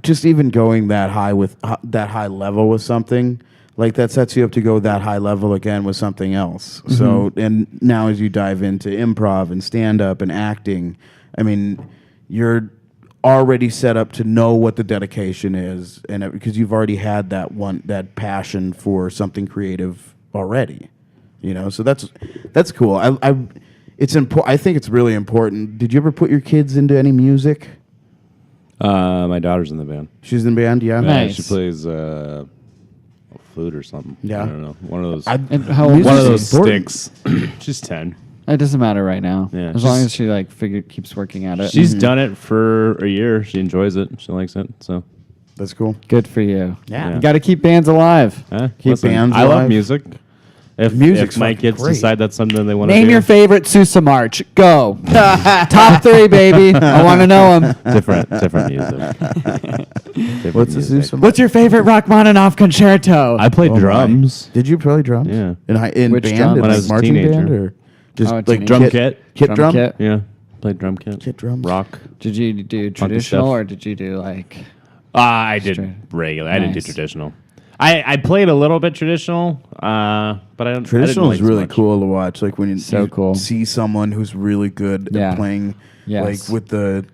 just even going that high with that high level with something, like that sets you up to go that high level again with something else. Mm-hmm. So, and now as you dive into improv and stand-up and acting, I mean, you're already set up to know what the dedication is, and because you've already had that passion for something creative already, you know. So that's cool. I think it's really important. Did you ever put your kids into any music? My daughter's in the band. She's in the band, yeah. Nice. She plays flute or something. Yeah, I don't know. One of those. One of those sticks. She's 10. It doesn't matter right now. Yeah, as long as she keeps working at it. She's done it for a year. She enjoys it. She likes it. So that's cool. Good for you. Yeah. You got to keep bands alive. Keep bands alive. I love music. If my kids decide that's something they want to do. Name your favorite Sousa March. Go. Top 3, baby. I want to know them. Different music. What's the Sousa March? What's your favorite Rachmaninoff concerto? I played drums. Did you play drums? Yeah. In Which band? drum? When I was a marching teenager. band or just like drum kit? Kit drum? Kit? Yeah. Played drum kit. Kit drums. Rock. Did you do traditional or did you do like... I did regular. I didn't do traditional. I played a little bit traditional, but I don't. Traditional is really much. cool to watch. Like when you cool. see someone who's really good at playing, like with the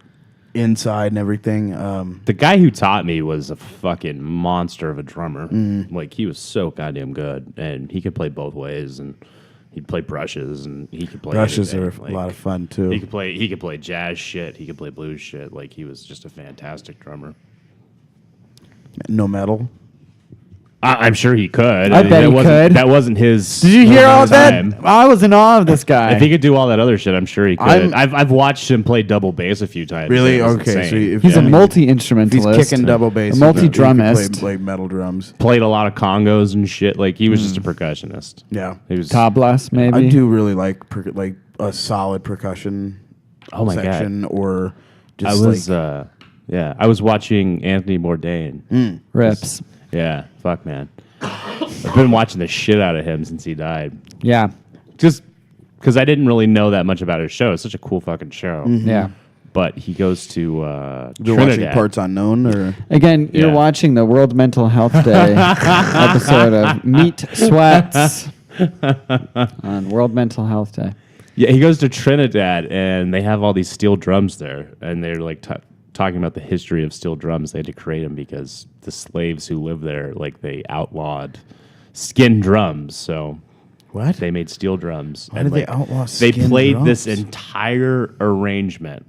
inside and everything. The guy who taught me was a fucking monster of a drummer. Like he was so goddamn good, and he could play both ways, and he'd play brushes, and he could play. Brushes anything. are a lot of fun too. He could play jazz shit. He could play blues shit. Like he was just a fantastic drummer. No metal. I'm sure he could. I bet he could. That wasn't his. Did you hear all that? time. I was in awe of this guy. If he could do all that other shit, I'm sure he could. I've watched him play double bass a few times. Really? It was Okay. insane. So he's a multi-instrumentalist. He's kicking double bass. A multi-drummist. Play metal drums. Played a lot of congos and shit. Like he was just a percussionist. Yeah. He was. Tablas, maybe. I do really like a solid percussion section God. or just I was I was watching Anthony Bourdain. Rips. Yeah, fuck man. I've been watching the shit out of him since he died. Yeah. Just because I didn't really know that much about his show. It's such a cool fucking show. Mm-hmm. Yeah. But he goes to You're Trinidad. watching Parts Unknown, or again, you're watching the World Mental Health Day episode of Meat Sweats on World Mental Health Day. Yeah, he goes to Trinidad, and they have all these steel drums there, and they're like talking about the history of steel drums. They had to create them because the slaves who lived there, like they outlawed skin drums. So what? They made steel drums. Why did they outlaw skin drums? They played this entire arrangement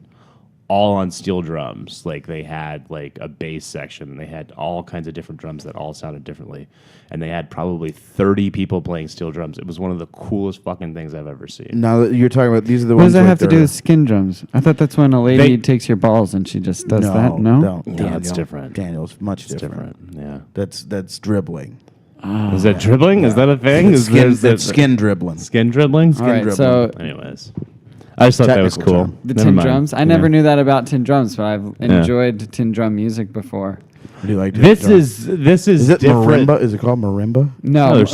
all on steel drums. Like they had like a bass section, and they had all kinds of different drums that all sounded differently. And they had probably 30 people playing steel drums. It was one of the coolest fucking things I've ever seen. Now that you're talking about, these are the What ones. does that have to do with skin drums? I thought that's when a lady takes your balls and she just does that. No, it's different. Daniel's much different. Yeah, that's dribbling. Is that dribbling? Yeah. Is that a thing? That's skin dribbling. Skin dribbling? All right, so anyways. I just thought that was cool. The tin drums. I never knew that about tin drums, but I've enjoyed tin drum music before. Do you like this is it different. marimba? Is it called marimba? No, there's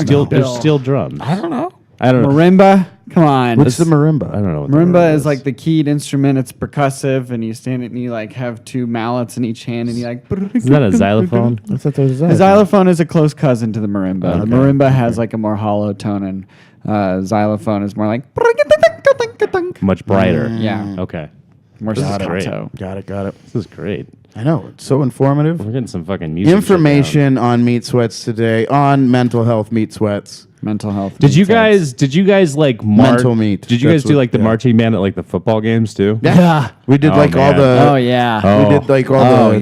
steel drums. I don't know. Marimba? Come on. What's the marimba? I don't know. What marimba is like the keyed instrument. It's percussive, and you stand it and you like have two mallets in each hand, and you like. Is that a xylophone? I thought that was a xylophone is a close cousin to the marimba. The marimba has like a more hollow tone, and xylophone is more like. Much brighter. Yeah. Okay. More staccato. Got it. This is great. I know. It's so informative. We're getting some fucking music. Information on Meat Sweats today, on mental health Meat Sweats. Mental health. Did you guys like march? Mental meat. Did you guys do like the marching band at like the football games too? Yeah. We did all the. Oh yeah. We did like all the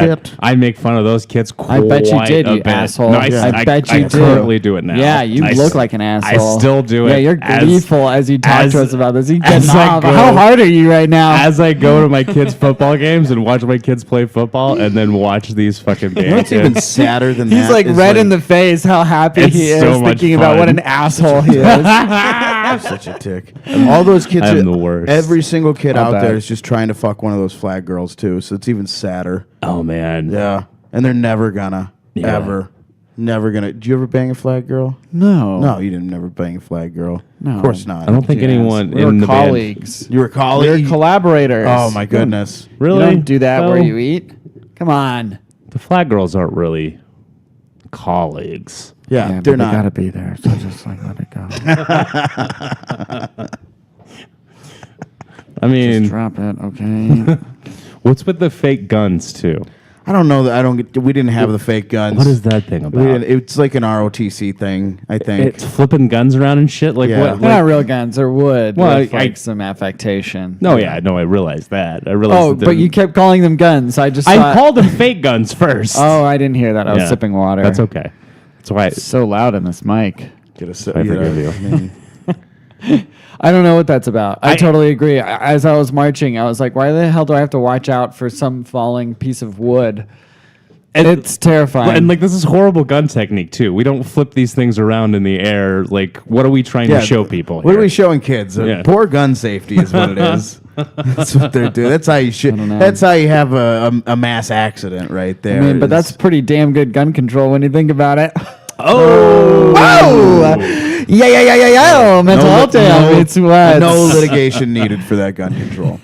shit. I make fun of those kids quite I bet you did, a you bit. asshole. No, I bet you I did. currently do it now. Yeah, you look like an asshole. I still do it. Yeah, you're gleeful as you talk to us about this. You get how hard are you right now? As I go to my kids' football games and watch my kids play football, and then watch these fucking games. What's even sadder than that? He's like red in the face. How happy he is thinking about what an asshole he is. I'm such a tick. All those kids. I'm the worst. Every single kid out there is just trying to fuck one of those flag girls too. So it's even sadder. Oh man. Yeah, and they're never gonna ever. Never gonna. Did you ever bang a flag girl? No, you didn't. Never bang a flag girl. No, of course not. I don't think anyone. We were colleagues. You were colleagues. We were collaborators. Oh my goodness! Really? You don't do that where you eat. Come on. The flag girls aren't really colleagues. Yeah, but they're they not. gotta be there, so just like let it go. I mean, Just drop it, okay? what's with the fake guns too? I don't know that I don't get. We didn't have the fake guns. What is that thing We about? didn't, it's like an ROTC thing, I think. It's flipping guns around and shit. Like Yeah. what? They're Like, not real guns. They're wood. Well, with, I- like some affectation. no, yeah, no, I realized that. I realized. Oh, that but you kept calling them guns. I just I thought, called them fake guns first. Oh, I didn't hear that. I was Yeah. sipping water. That's okay. That's why. It's so loud in this mic. Get a, I forgive you. I mean, I don't know what that's about. I I- totally agree. As I was marching, I was like, why the hell do I have to watch out for some falling piece of wood? And It's terrifying. And like this is horrible gun technique too. We don't flip these things around in the air. Like, what are we trying to show people? What here? are we showing kids? Yeah. Poor gun safety is what it is. That's what they're doing. That's how you should. don't know. That's how you have a mass accident right there. I mean, but is- that's pretty damn good gun control when you think about it. Oh, Oh! Yeah. Mental no, health day on Meat Sweats. no litigation needed for that gun control.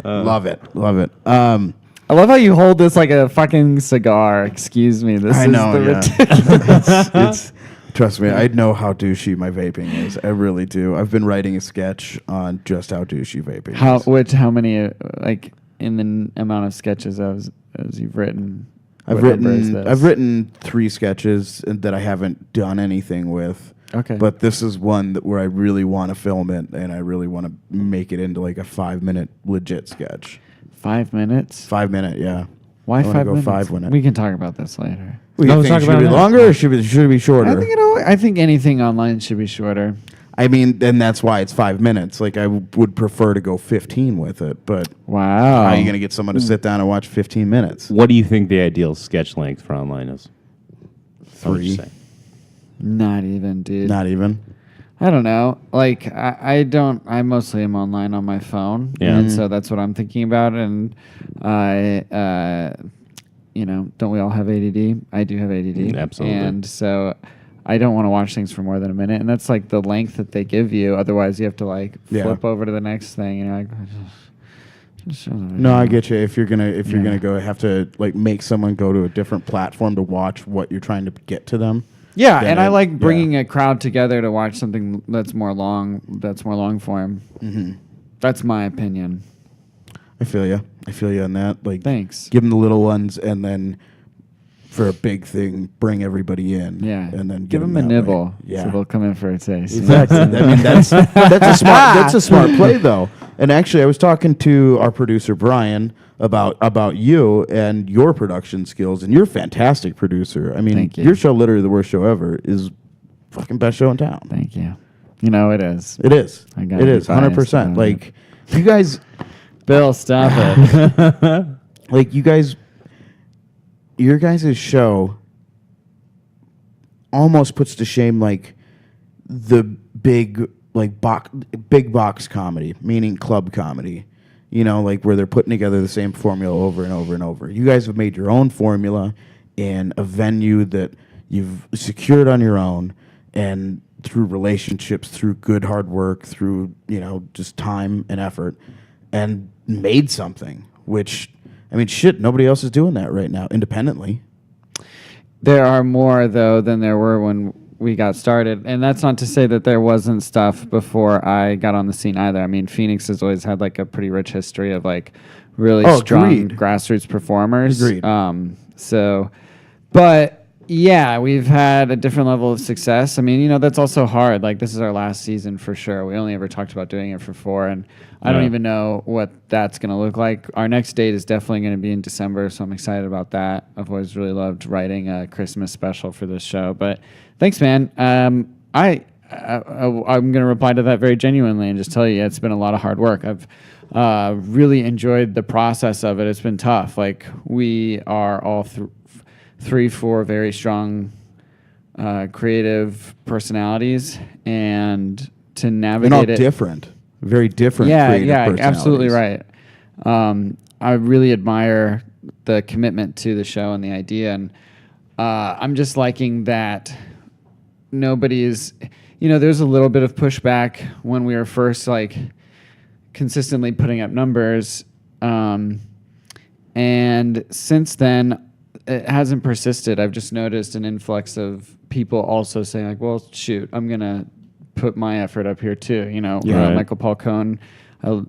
Love it. I love how you hold this like a fucking cigar. Excuse me. This I is know. the Yeah. ridiculous. it's trust me. I know how douchey my vaping is. I really do. I've been writing a sketch on just how douchey vaping is. How many like in the amount of sketches as you've written? I've what number is this? written 3 sketches that I haven't done anything with. Okay. But this is one where I really want to film it and I really want to make it into like a 5-minute legit sketch. 5 minutes. 5 minute, yeah. Why I wanna 5 go minutes? 5 minute. We can talk about this later. What, No, you let's think talk it should about be it now. longer or should it be shorter? I think anything online should be shorter. I mean, and that's why it's 5 minutes. Like I would prefer to go 15 with it, but Wow. how are you going to get someone to sit down and watch 15 minutes? what do you think the ideal sketch length for online is? I would 3. just say. Not even, dude. Not even. I don't know. Like I don't. I mostly am online on my phone, Yeah. and so that's what I'm thinking about. And I, don't we all have ADD? I do have ADD. Absolutely. And so I don't want to watch things for more than a minute, and that's like the length that they give you. Otherwise, you have to like Yeah. flip over to the next thing. And you're like, just show the No, video. I get you. If you're gonna Yeah. go, have to like make someone go to a different platform to watch what you're trying to get to them. Yeah, then and I it- like bringing yeah. a crowd together to watch something that's more long form. Mm-hmm. That's my opinion. I feel you. I feel you on that. Like, Thanks. give them the little ones, and then for a big thing, bring everybody in. Yeah, and then give get them a that way. nibble. Yeah, so they'll come in for a taste. exactly. I mean, that's a smart play though. And actually, I was talking to our producer Brian about you and your production skills, and you're a fantastic producer. I mean, Thank you. your show, literally the worst show ever, is fucking best show in town. Thank you. You know it is. It is. I gotta It be is 100%. biased Like you guys, Bill, stop it. like you guys, your guys' show almost puts to shame like the big box comedy, meaning club comedy. You know, like where they're putting together the same formula over and over and over. You guys have made your own formula in a venue that you've secured on your own and through relationships, through good hard work, through, just time and effort, and made something, which, I mean, shit, nobody else is doing that right now independently. There are more, though, than there were when we got started. And that's not to say that there wasn't stuff before I got on the scene either. I mean, Phoenix has always had like a pretty rich history of like really strong agreed. grassroots performers. Agreed. But yeah, we've had a different level of success. I mean, that's also hard. Like this is our last season for sure. We only ever talked about doing it for 4, and I don't Yeah. even know what that's going to look like. Our next date is definitely going to be in December, so I'm excited about that. I've always really loved writing a Christmas special for this show. But thanks, man. I'm going to reply to that very genuinely and just tell you it's been a lot of hard work. I've really enjoyed the process of it. It's been tough. Like we are all 3-4 very strong creative personalities, and to And navigate all it. different, very different Yeah, creative absolutely personalities. right. I really admire the commitment to the show and the idea, and I'm just liking that nobody is, there's a little bit of pushback when we were first like consistently putting up numbers, and And since then, it hasn't persisted. I've just noticed an influx of people also saying like, well, shoot, I'm going to put my effort up here too. Right. Michael Paul Cohn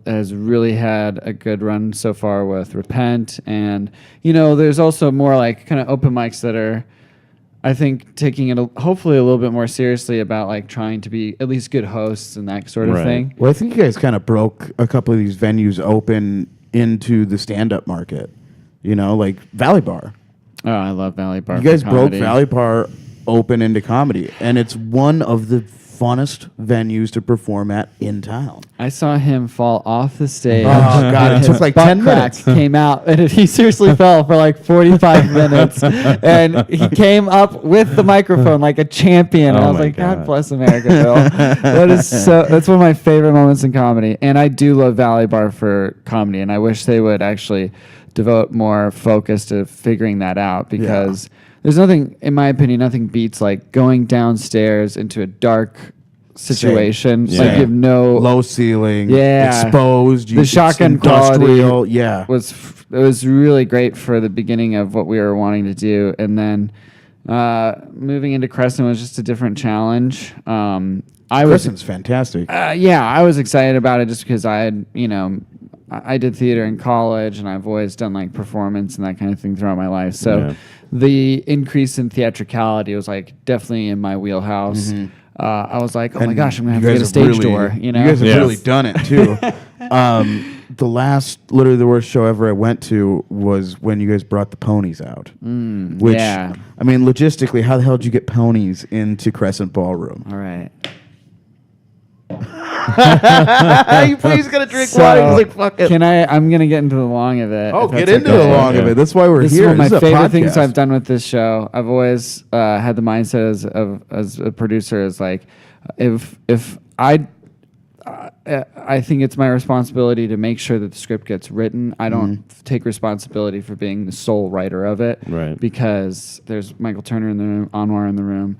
has really had a good run so far with Repent. And, there's also more like kind of open mics that are, I think, taking it hopefully a little bit more seriously about like trying to be at least good hosts and that sort of Right. thing. Well, I think you guys kind of broke a couple of these venues open into the stand-up market. Like Valley Bar. Oh, I love Valley Bar. You guys for broke comedy. Valley Bar open into comedy, and it's one of the funnest venues to perform at in town. I saw him fall off the stage. Oh, God, and it took his like butt 10 crack minutes. Came out, and he seriously fell for like 45 minutes. And he came up with the microphone like a champion. And Oh I was my like, God God. bless America, Bill. That's one of my favorite moments in comedy. And I do love Valley Bar for comedy, and I wish they would actually devote more focus to figuring that out, because there's nothing, in my opinion, nothing beats like going downstairs into a dark situation. Same. Like Yeah. you have no Low ceiling, Yeah. exposed. The it's shotgun industrial. quality Yeah. it was really great for the beginning of what we were wanting to do, and then moving into Crescent was just a different challenge. Crescent's fantastic. I was excited about it just because I had, I did theater in college, and I've always done like performance and that kind of thing throughout my life. So Yeah. the increase in theatricality was like definitely in my wheelhouse. I was like, oh my And gosh, I'm gonna have you to get a guys stage have really- door. You guys have Yeah. really done it too. Literally the worst show ever I went to was when you guys brought the ponies out. Which, yeah. I mean, logistically, how the hell did you get ponies into Crescent Ballroom? All right. You please gotta drink water. He's like, fuck it. I'm gonna get into the long of it. Oh, if get that's into okay. the long of Yeah. it. That's why we're This here. is one of my This is a favorite things podcast. I've done with this show. I've always had the mindset as a producer is like, if I think it's my responsibility to make sure that the script gets written. I don't take responsibility for being the sole writer of it, Right. because there's Michael Turner in the room, Anwar in the room.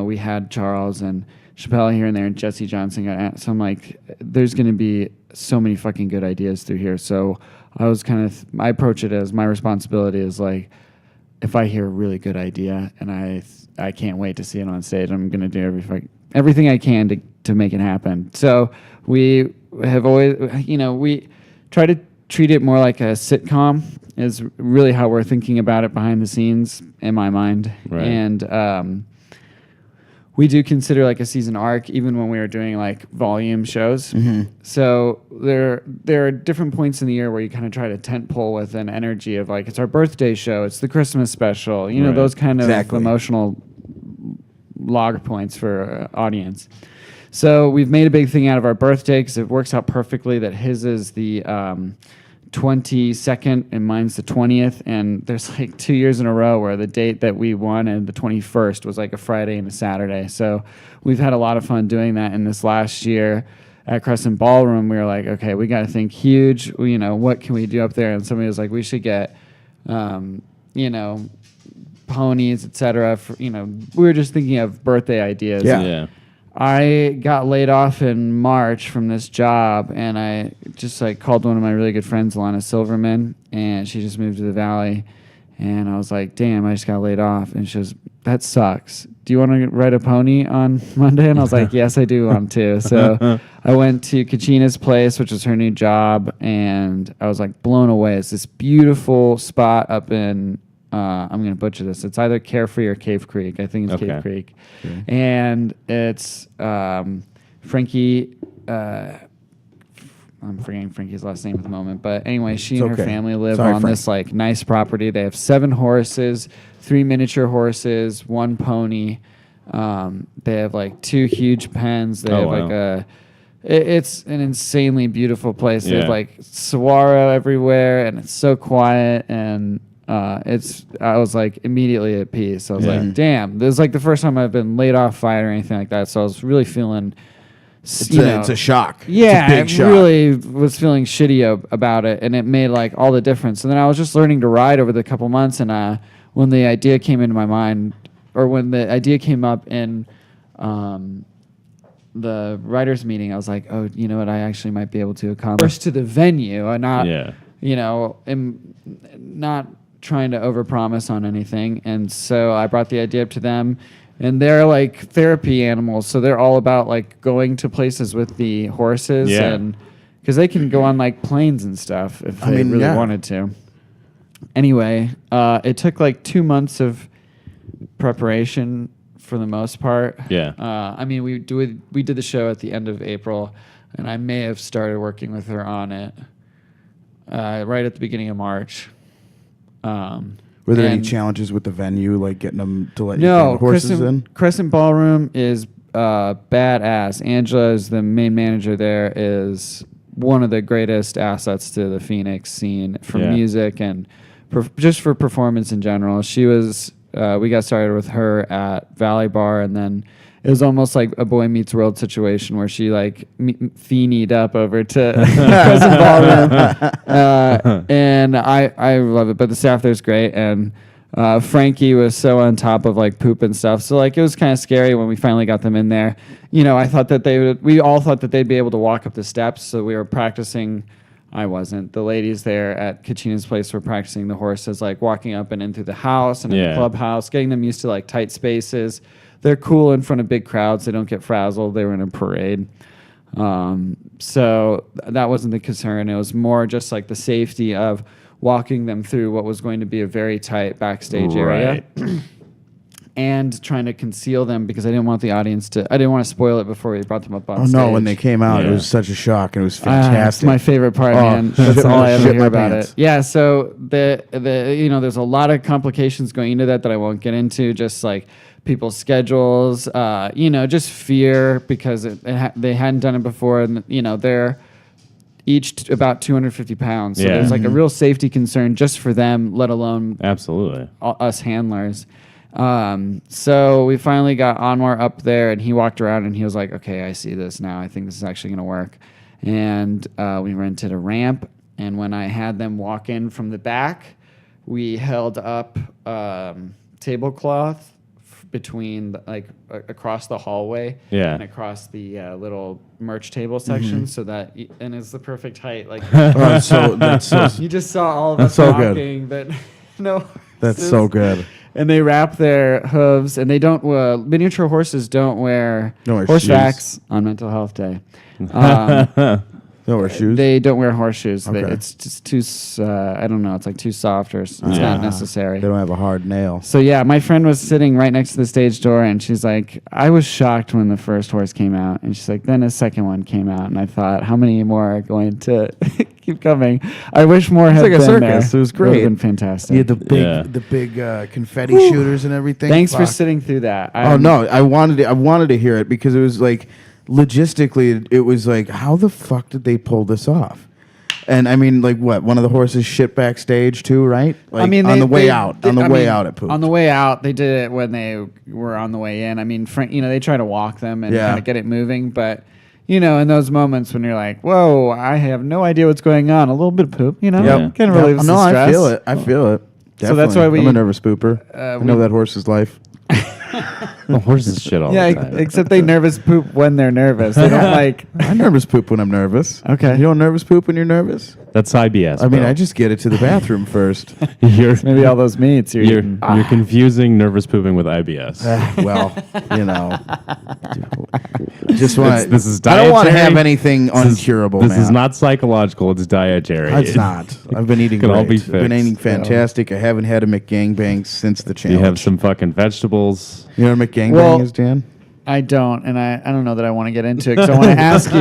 We had Charles and Chappelle here and there, and Jesse Johnson got. So I'm like, there's going to be so many fucking good ideas through here. So I was I approach it as my responsibility is like, if I hear a really good idea and I can't wait to see it on stage, I'm going to do everything I can to make it happen. So we have always, we try to treat it more like a sitcom is really how we're thinking about it behind the scenes in my mind. Right. And we do consider like a season arc even when we are doing like volume shows. So there are different points in the year where you kind of try to tent pole with an energy of like, it's our birthday show, it's the Christmas special, Right. those kind of Exactly. emotional log points for audience. So we've made a big thing out of our birthday because it works out perfectly that his is the 22nd and mine's the 20th. And there's like 2 years in a row where the date that we won and the 21st was like a Friday and a Saturday. So we've had a lot of fun doing that. And this last year at Crescent Ballroom, we were like, okay, we got to think huge. What can we do up there? And somebody was like, we should get, ponies, etc. We were just thinking of birthday ideas. Yeah. Yeah. I got laid off in March from this job, and I just like called one of my really good friends, Alana Silverman, and she just moved to the Valley. And I was like, damn, I just got laid off. And she goes, that sucks. Do you want to ride a pony on Monday? And I was like, yes, I do want to. So I went to Kachina's place, which was her new job, and I was like blown away. It's this beautiful spot up in, I'm going to butcher this. It's either Carefree or Cave Creek. I think it's Okay. Cave Creek. And it's Frankie, I'm forgetting Frankie's last name at the moment, but anyway, she It's and her okay. family live Sorry, on Frank. this like nice property. They have 7 horses, 3 miniature horses, 1 pony. They have like 2 huge pens. They have wow. like it's an insanely beautiful place. They have Yeah. like saguaro everywhere, and it's so quiet. And I was like immediately at peace. I was Yeah. like, damn, this is like the first time I've been laid off, fired, or anything like that. So I was really feeling. It's a shock. Yeah, it's a big I shock. really was feeling shitty about it, and it made like all the difference. And then I was just learning to ride over the couple months, and when the idea came into my mind, or when the idea came up in the writers' meeting, I was like, oh, you know what? I actually might be able to accomplish to the venue, and not Yeah. am not trying to overpromise on anything. And so I brought the idea up to them, and they're like therapy animals. So they're all about like going to places with the horses, and because they can go on like planes and stuff if they really wanted to. Anyway, it took like 2 months of preparation for the most part. Yeah. I mean, we did the show at the end of April, and I may have started working with her on it right at the beginning of March. Were there any challenges with the venue, like getting them to let you get horses in? Crescent Ballroom is badass. Angela is the main manager there, is one of the greatest assets to the Phoenix scene for music and just for performance in general. She was, we got started with her at Valley Bar, and then it was almost like a Boy Meets World situation where she like fiended up over to Crescent Ballroom. And I love it, but the staff there's great. And Frankie was so on top of like poop and stuff. So like it was kind of scary when we finally got them in there. I thought that we all thought that they'd be able to walk up the steps. So we were practicing. I wasn't. The ladies there at Kachina's place were practicing the horses, like walking up and in through the house and in the clubhouse, getting them used to like tight spaces. They're cool in front of big crowds. They don't get frazzled. They were in a parade. So that wasn't the concern. It was more just like the safety of walking them through what was going to be a very tight backstage area. And trying to conceal them because I didn't want the audience to. I didn't want to spoil it before we brought them up on stage. Oh no! When they came out, it was such a shock, and it was fantastic. It's my favorite part, man. That's all I ever hear about it. Yeah. So the there's a lot of complications going into that I won't get into. Just like people's schedules, just fear because they hadn't done it before, and they're each about 250 pounds. So there's like a real safety concern just for them, let alone absolutely us handlers. So we finally got Anwar up there, and he walked around and he was like, okay, I see this now. I think this is actually going to work. And we rented a ramp. And when I had them walk in from the back, we held up tablecloth between across the hallway and across the little merch table section, so that and it's the perfect height. Like that's so you just saw all of us so walking, but no. That's so good. And they wrap their hooves, and they don't. Miniature horses don't wear horse racks on Mental Health Day. Don't wear shoes? They don't wear horseshoes. Okay. It's just too, I don't know, it's like too soft or it's not necessary. They don't have a hard nail. So yeah, my friend was sitting right next to the stage door, and she's like, I was shocked when the first horse came out. And she's like, then a second one came out, and I thought, how many more are going to keep coming? I wish more had been circus. there. It was great. It would have been fantastic. You had the big confetti shooters and everything. Thanks for sitting through that. I wanted to hear it because it was like, logistically, it was like, how the fuck did they pull this off? And I mean, like, what? One of the horses shit backstage too, right? Like, on the way out it pooped. On the way out, they did it when they were on the way in. I mean, they try to walk them and kind of get it moving, but in those moments when you're like, whoa, I have no idea what's going on, a little bit of poop, kind of relieves the stress. I feel it. Definitely. So that's why I'm a nervous pooper. I know that horse's life. The horses shit all the time. Except they nervous poop when they're nervous. They don't like. I nervous poop when I'm nervous. Okay. You don't nervous poop when you're nervous? That's IBS. I mean, I just get it to the bathroom first. Maybe all those meats you're confusing nervous pooping with IBS. Just want. This is dietary. I don't want to have anything uncurable. This is not psychological. It's dietary. It's not. I've been eating. All be I've been eating fantastic. I haven't had a McGangbang since the challenge. You have some fucking vegetables. You know what a McGangbang is, Dan? I don't, and I don't know that I want to get into it because I want to ask you.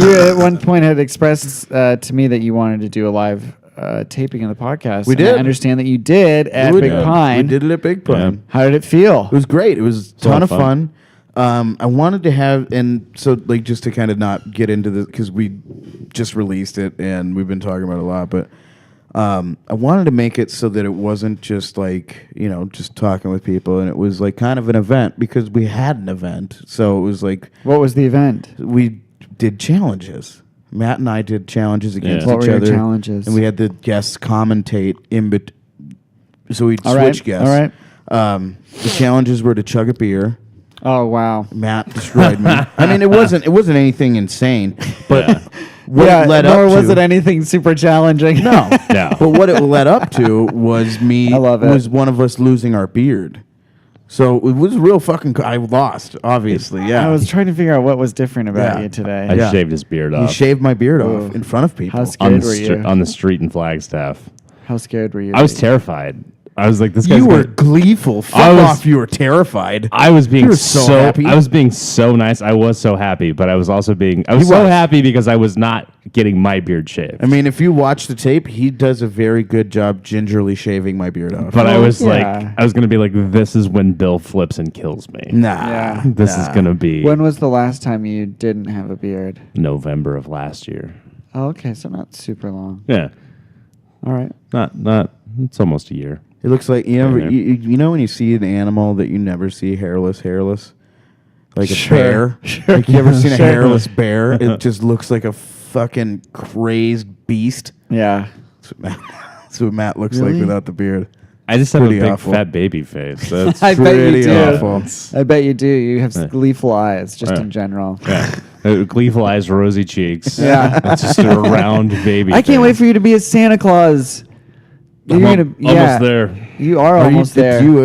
You at one point had expressed to me that you wanted to do a live taping of the podcast. We did. I understand that you did at Big Pine. We did it at Big Pine. Yeah. How did it feel? It was great. It was a ton of fun. I wanted to have, and so like just to kind of not get into this because we just released it and we've been talking about it a lot, but I wanted to make it so that it wasn't just like, just talking with people, and it was like kind of an event because we had an event. So it was like, what was the event? We did challenges. Matt and I did challenges against each other. What were your challenges? And we had the guests commentate so we'd switch guests. All right. The challenges were to chug a beer. Oh wow! Matt destroyed me. I mean, it wasn't anything insane, but what it led nor up was to, it anything super challenging. No, No. But what it led up to was I love it. was one of us losing our beard. So it was real fucking. I lost, obviously. Yeah, I was trying to figure out what was different about Yeah. you today. I Yeah. shaved his beard He off shaved my beard off Ooh. in front of people. How scared were you? on the street in Flagstaff. How scared were you? I was terrified. I was like, this guy's You were gonna- gleeful. Fuck I was- off. You were terrified. I was being You were so happy. I was being so nice. I was so happy, but I was also I was so was. happy because I was not getting my beard shaved. I mean, if you watch the tape, he does a very good job gingerly shaving my beard off. but I was yeah. like, I was gonna be like, this is when Bill flips and kills me. nah. Yeah. This is gonna be When was the last time you didn't have a beard? November of last year. Oh, okay, so not super long. Yeah, All right. not. It's almost a year. It looks like you Yeah. know when you see an animal that you never see hairless, like a Sure. bear. Sure. Like you ever seen a Sure. hairless bear? It just looks like a fucking crazed beast. Yeah. That's what Matt looks Really? like without the beard. I just have a Pretty big awful. fat baby face. That's I bet you Pretty do. awful. I bet you do. You have gleeful eyes, just Yeah. in general. yeah. Gleeful eyes, rosy cheeks. Yeah. It's just a round baby. I can't wait for you to be a Santa Claus. You're gonna, almost there. You are Are you- almost did there. you,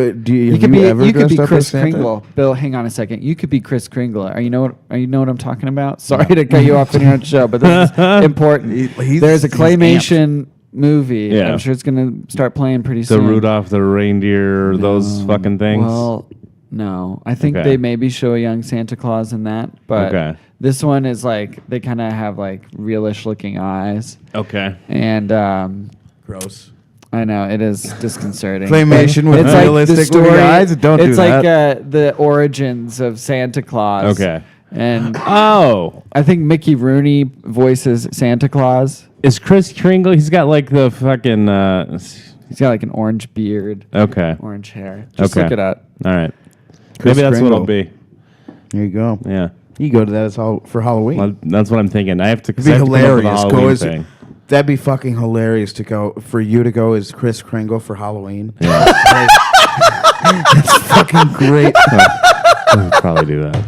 have could be ever you could be dressed up Chris as Santa? Kringle. Bill, hang on a second. You could be Chris Kringle. Are you know what I'm talking about? Sorry to cut you off in your own show, but this is important. There's a he's claymation movie. Yeah. I'm sure it's gonna start playing pretty The soon. Rudolph the reindeer, those fucking things. Well, no. I think Okay. they maybe show a young Santa Claus in that, but Okay. this one is like they kind of have like realish looking eyes, Okay. and Gross. I know it is disconcerting. Claymation with It's like the realistic looking story- eyes? Don't do It's like that. the origins of Santa Claus. Okay. And Oh, I think Mickey Rooney voices Santa Claus. is Chris Kringle? He's got like the fucking. He's got like an orange beard, Okay. orange hair. Just Okay. look it up. All right. Chris Maybe that's what it'll Kringle. be. There you go. Yeah. You go to that for Halloween. Well, that's what I'm thinking. I have to. 'cause It'd I be have to come up with a hilarious. Halloween thing. That'd be fucking hilarious to go for you to go as Chris Kringle for Halloween. Yeah. That's fucking great. I'll probably do that.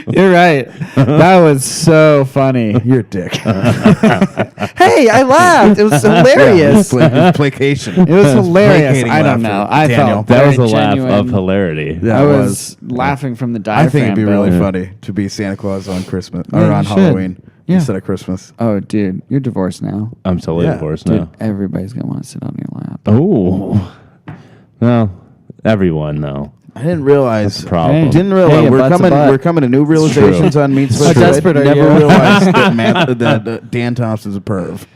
You're right. That was so funny. You're a dick. Hey, I laughed. It was hilarious. Placation. It was hilarious. Placating I don't laughter, know. I Daniel. felt That was very a laugh genuine. of hilarity. Yeah, I it was laughing from the diaphragm. I think it'd be Bill. really funny to be Santa Claus on Christmas Yeah, or you on should. Halloween Yeah. instead of Christmas. Oh, dude, you're divorced now. I'm totally Yeah. divorced Dude, now. everybody's gonna want to sit on your lap. Oh. No. Everyone, though. I didn't realize. That's a problem. Hey. Didn't realize Hey, a butt's a butt. we're coming to new realizations on Meatsterpiece. How desperate are Never you? realized that Dan Thompson's a perv.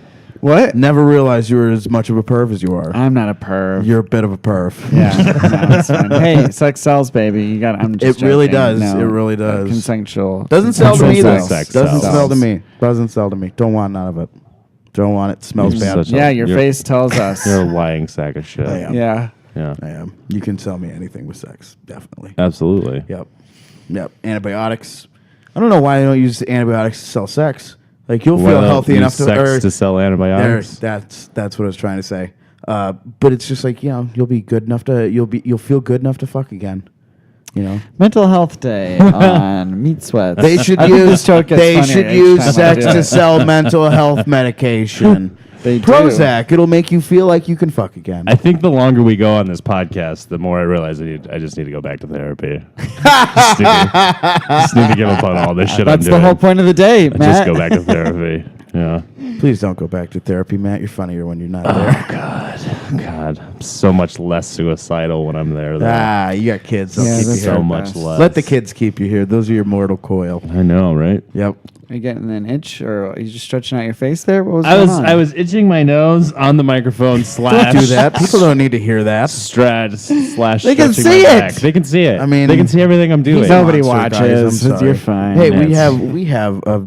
What? Never realized you were as much of a perv as you are. I'm not a perv. You're a bit of a perv. Yeah, no, it's fine. Hey, sex sells, baby. You got. I'm just. It really joking. does. No, It really does. Consensual. Doesn't sell to me though. Consensual sex Doesn't sells. sell to me. Doesn't sell to me. Don't want none of it. Don't want it. Smells You're bad. such a- Yeah, your You're- face tells us. You're a lying sack of shit. I am. Yeah. Yeah. I am. You can sell me anything with sex. Definitely. Absolutely. Yep. Yep. Antibiotics. I don't know why I don't use antibiotics to sell sex. Like you'll Why feel not healthy use enough sex to sell There, antibiotics. that's what I was trying to say. But it's just like you'll be good enough to you'll feel good enough to fuck again. You know. Mental Health Day on Meat Sweats. They should I think this use joke gets they funnier should each use time I sex do to it. sell mental health medication. They do. Prozac, it'll make you feel like you can fuck again. I think the longer we go on this podcast, the more I realize I just need to go back to therapy. just need to give up on all this shit That's I'm the doing. whole point of the day, I Matt. just go back to therapy. Yeah. Please don't go back to therapy, Matt. You're funnier when you're not Oh there. God, I'm so much less suicidal when I'm there. Though. You got kids. They'll Yeah, keep you that's here. so the much best. less. Let the kids keep you here. Those are your mortal coil. I know, right? Yep. Are you getting an itch, or are you just stretching out your face there? What was I going was on? I was itching my nose on the microphone slash Don't do that. People don't need to hear that. slash. They can stretching see my it. back. They can see it. I mean, they can see everything I'm doing. Nobody Monster guys, watches. I'm It's- You're sorry. fine. Hey, Yeah, we have a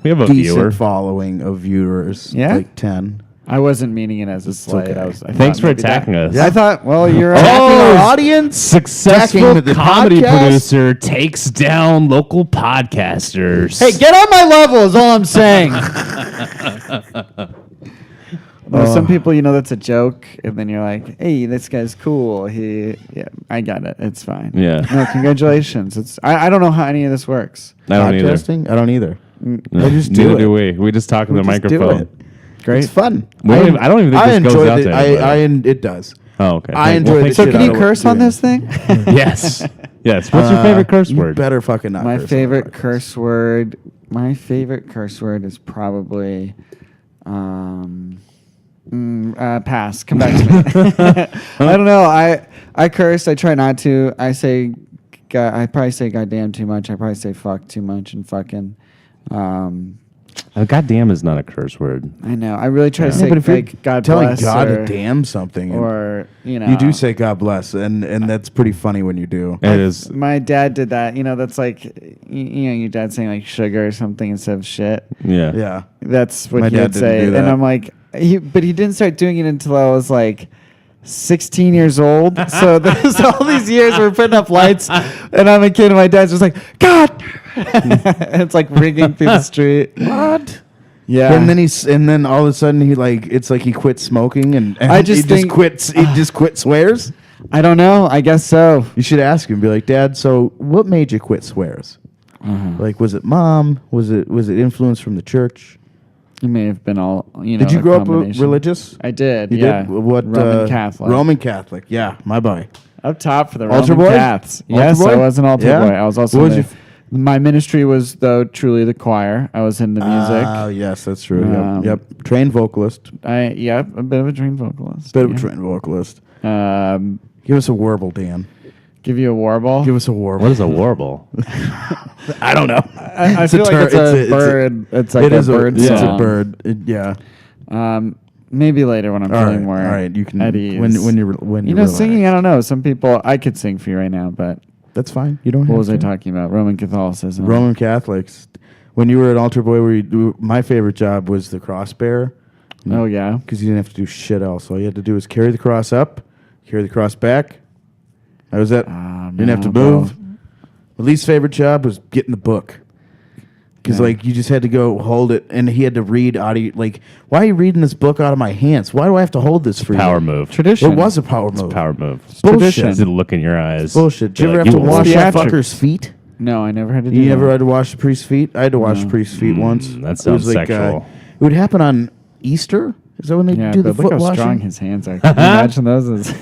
We have a decent viewer. following of viewers. Yeah? Like 10. I wasn't meaning it as a slight. okay. I Thanks thought for maybe that- attacking us. I thought, well, you're Attacking our Oh, audience. Successful Attacking the comedy podcast? producer takes down local podcasters. Hey, get on my level is all I'm saying. Some people, that's a joke, and then you're like, "Hey, this guy's cool." I got it. It's fine. Yeah. No, congratulations. I don't know how any of this works. I don't either. Podcasting? I don't either. I just do Neither it. do we. We just talk in the Just do microphone. it. Great. It's fun. I don't even think this goes out to anybody. It does. Oh, okay. I enjoy the So shit can out you of curse on doing this thing? Yes. Yes. What's your favorite curse You word? better fucking not. My curse on favorite the podcast. curse word. My favorite curse word is probably. Pass. Come back to me. I don't know. I curse. I try not to. I say. I probably say goddamn too much. I probably say fuck too much and fucking. Goddamn is not a curse word. I know. I really try to Yeah, say but if you're like God telling bless God or, to damn something, or you know you do say God bless, and that's pretty funny when you do. It is. My dad did that. You know, that's like you know your dad saying like sugar or something instead of shit. Yeah. Yeah. That's what My he dad would didn't say, do that. and I'm like, but he didn't start doing it until I was like 16 years old. So there's all these years we're putting up lights, and I'm a kid, and my dad's just like, God, it's like ringing through the street. What? Yeah, And then all of a sudden it's like he quit smoking and I just he think- just quit swears. I don't know. I guess so. You should ask him, be like, Dad, so what made you quit swears? Like, was it mom? Was it influence from the church? It may have been all you know. Did you a grow up combination. religious? I did. You yeah. did? What? Roman Catholic. Roman Catholic. Yeah, my boy. Up top for the Altar Roman boy? Caths. Altar Yes, boy? I was an altar Yeah? boy. I was also What was in your my ministry was though truly the choir. I was in the music. Oh, yes, that's true. Um, Yep. Trained vocalist. A bit of a trained vocalist. Bit of a yeah. trained vocalist. Um, Give us a warble, Dan. give you a warble. Give us a warble. What is a warble? I don't know. I It's a feel like tur- it's a bird. It's like It a is bird It's a song. bird. Yeah. Maybe later when I'm All feeling right. more All right. You can at ease. when you're you know, singing. I don't know. Some people I could sing for you right now, but That's fine. You don't. what have was I to. talking about? Roman Catholicism. Roman Catholics. When you were an altar boy, my favorite job was the cross bearer. Oh yeah. Because you didn't have to do shit else. All you had to do was carry the cross up, carry the cross back. That was it. Oh, Didn't have to no, move. My least favorite job was getting the book. Because, Yeah. like, you just had to go hold it, and he had to read out of you. Like, why are you reading this book out of my hands? Why do I have to hold this for you? Power move. Tradition. It was a power It's a move. power move. Bullshit. It's the look in your eyes. Bullshit. Did you Be ever like, have to will wash that Theatrics. fucker's feet? No, I never had to do You that. never had to wash the priest's feet? I had to wash the priest's feet once. that It was sounds sexual. it would happen on Easter. Is that when they Yeah, do the but look foot how washing? strong his hands are. Can you imagine those? As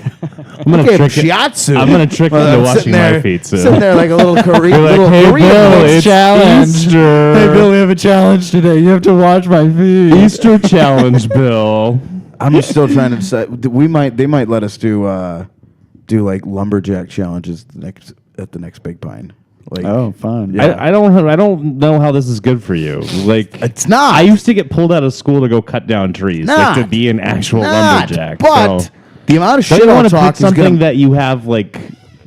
I'm gonna Okay, trick it. shiatsu. I'm gonna trick into I'm washing sitting my there- feet soon. Sitting there like a little Korean, You're like, little hey, Korean Bill, boy. it's challenge. Easter. Hey, Bill, we have a challenge today. You have to wash my feet. Easter challenge, Bill. I'm still trying to decide. They might let us do like lumberjack challenges at the next Big Pine. Like, Oh, fun. Yeah. I don't know how this is good for you. Like, it's not. I used to get pulled out of school to go cut down trees, like to Not. be an actual Not, lumberjack. but so, the amount of don't shit you I'll want to talk pick is something gonna, that you have like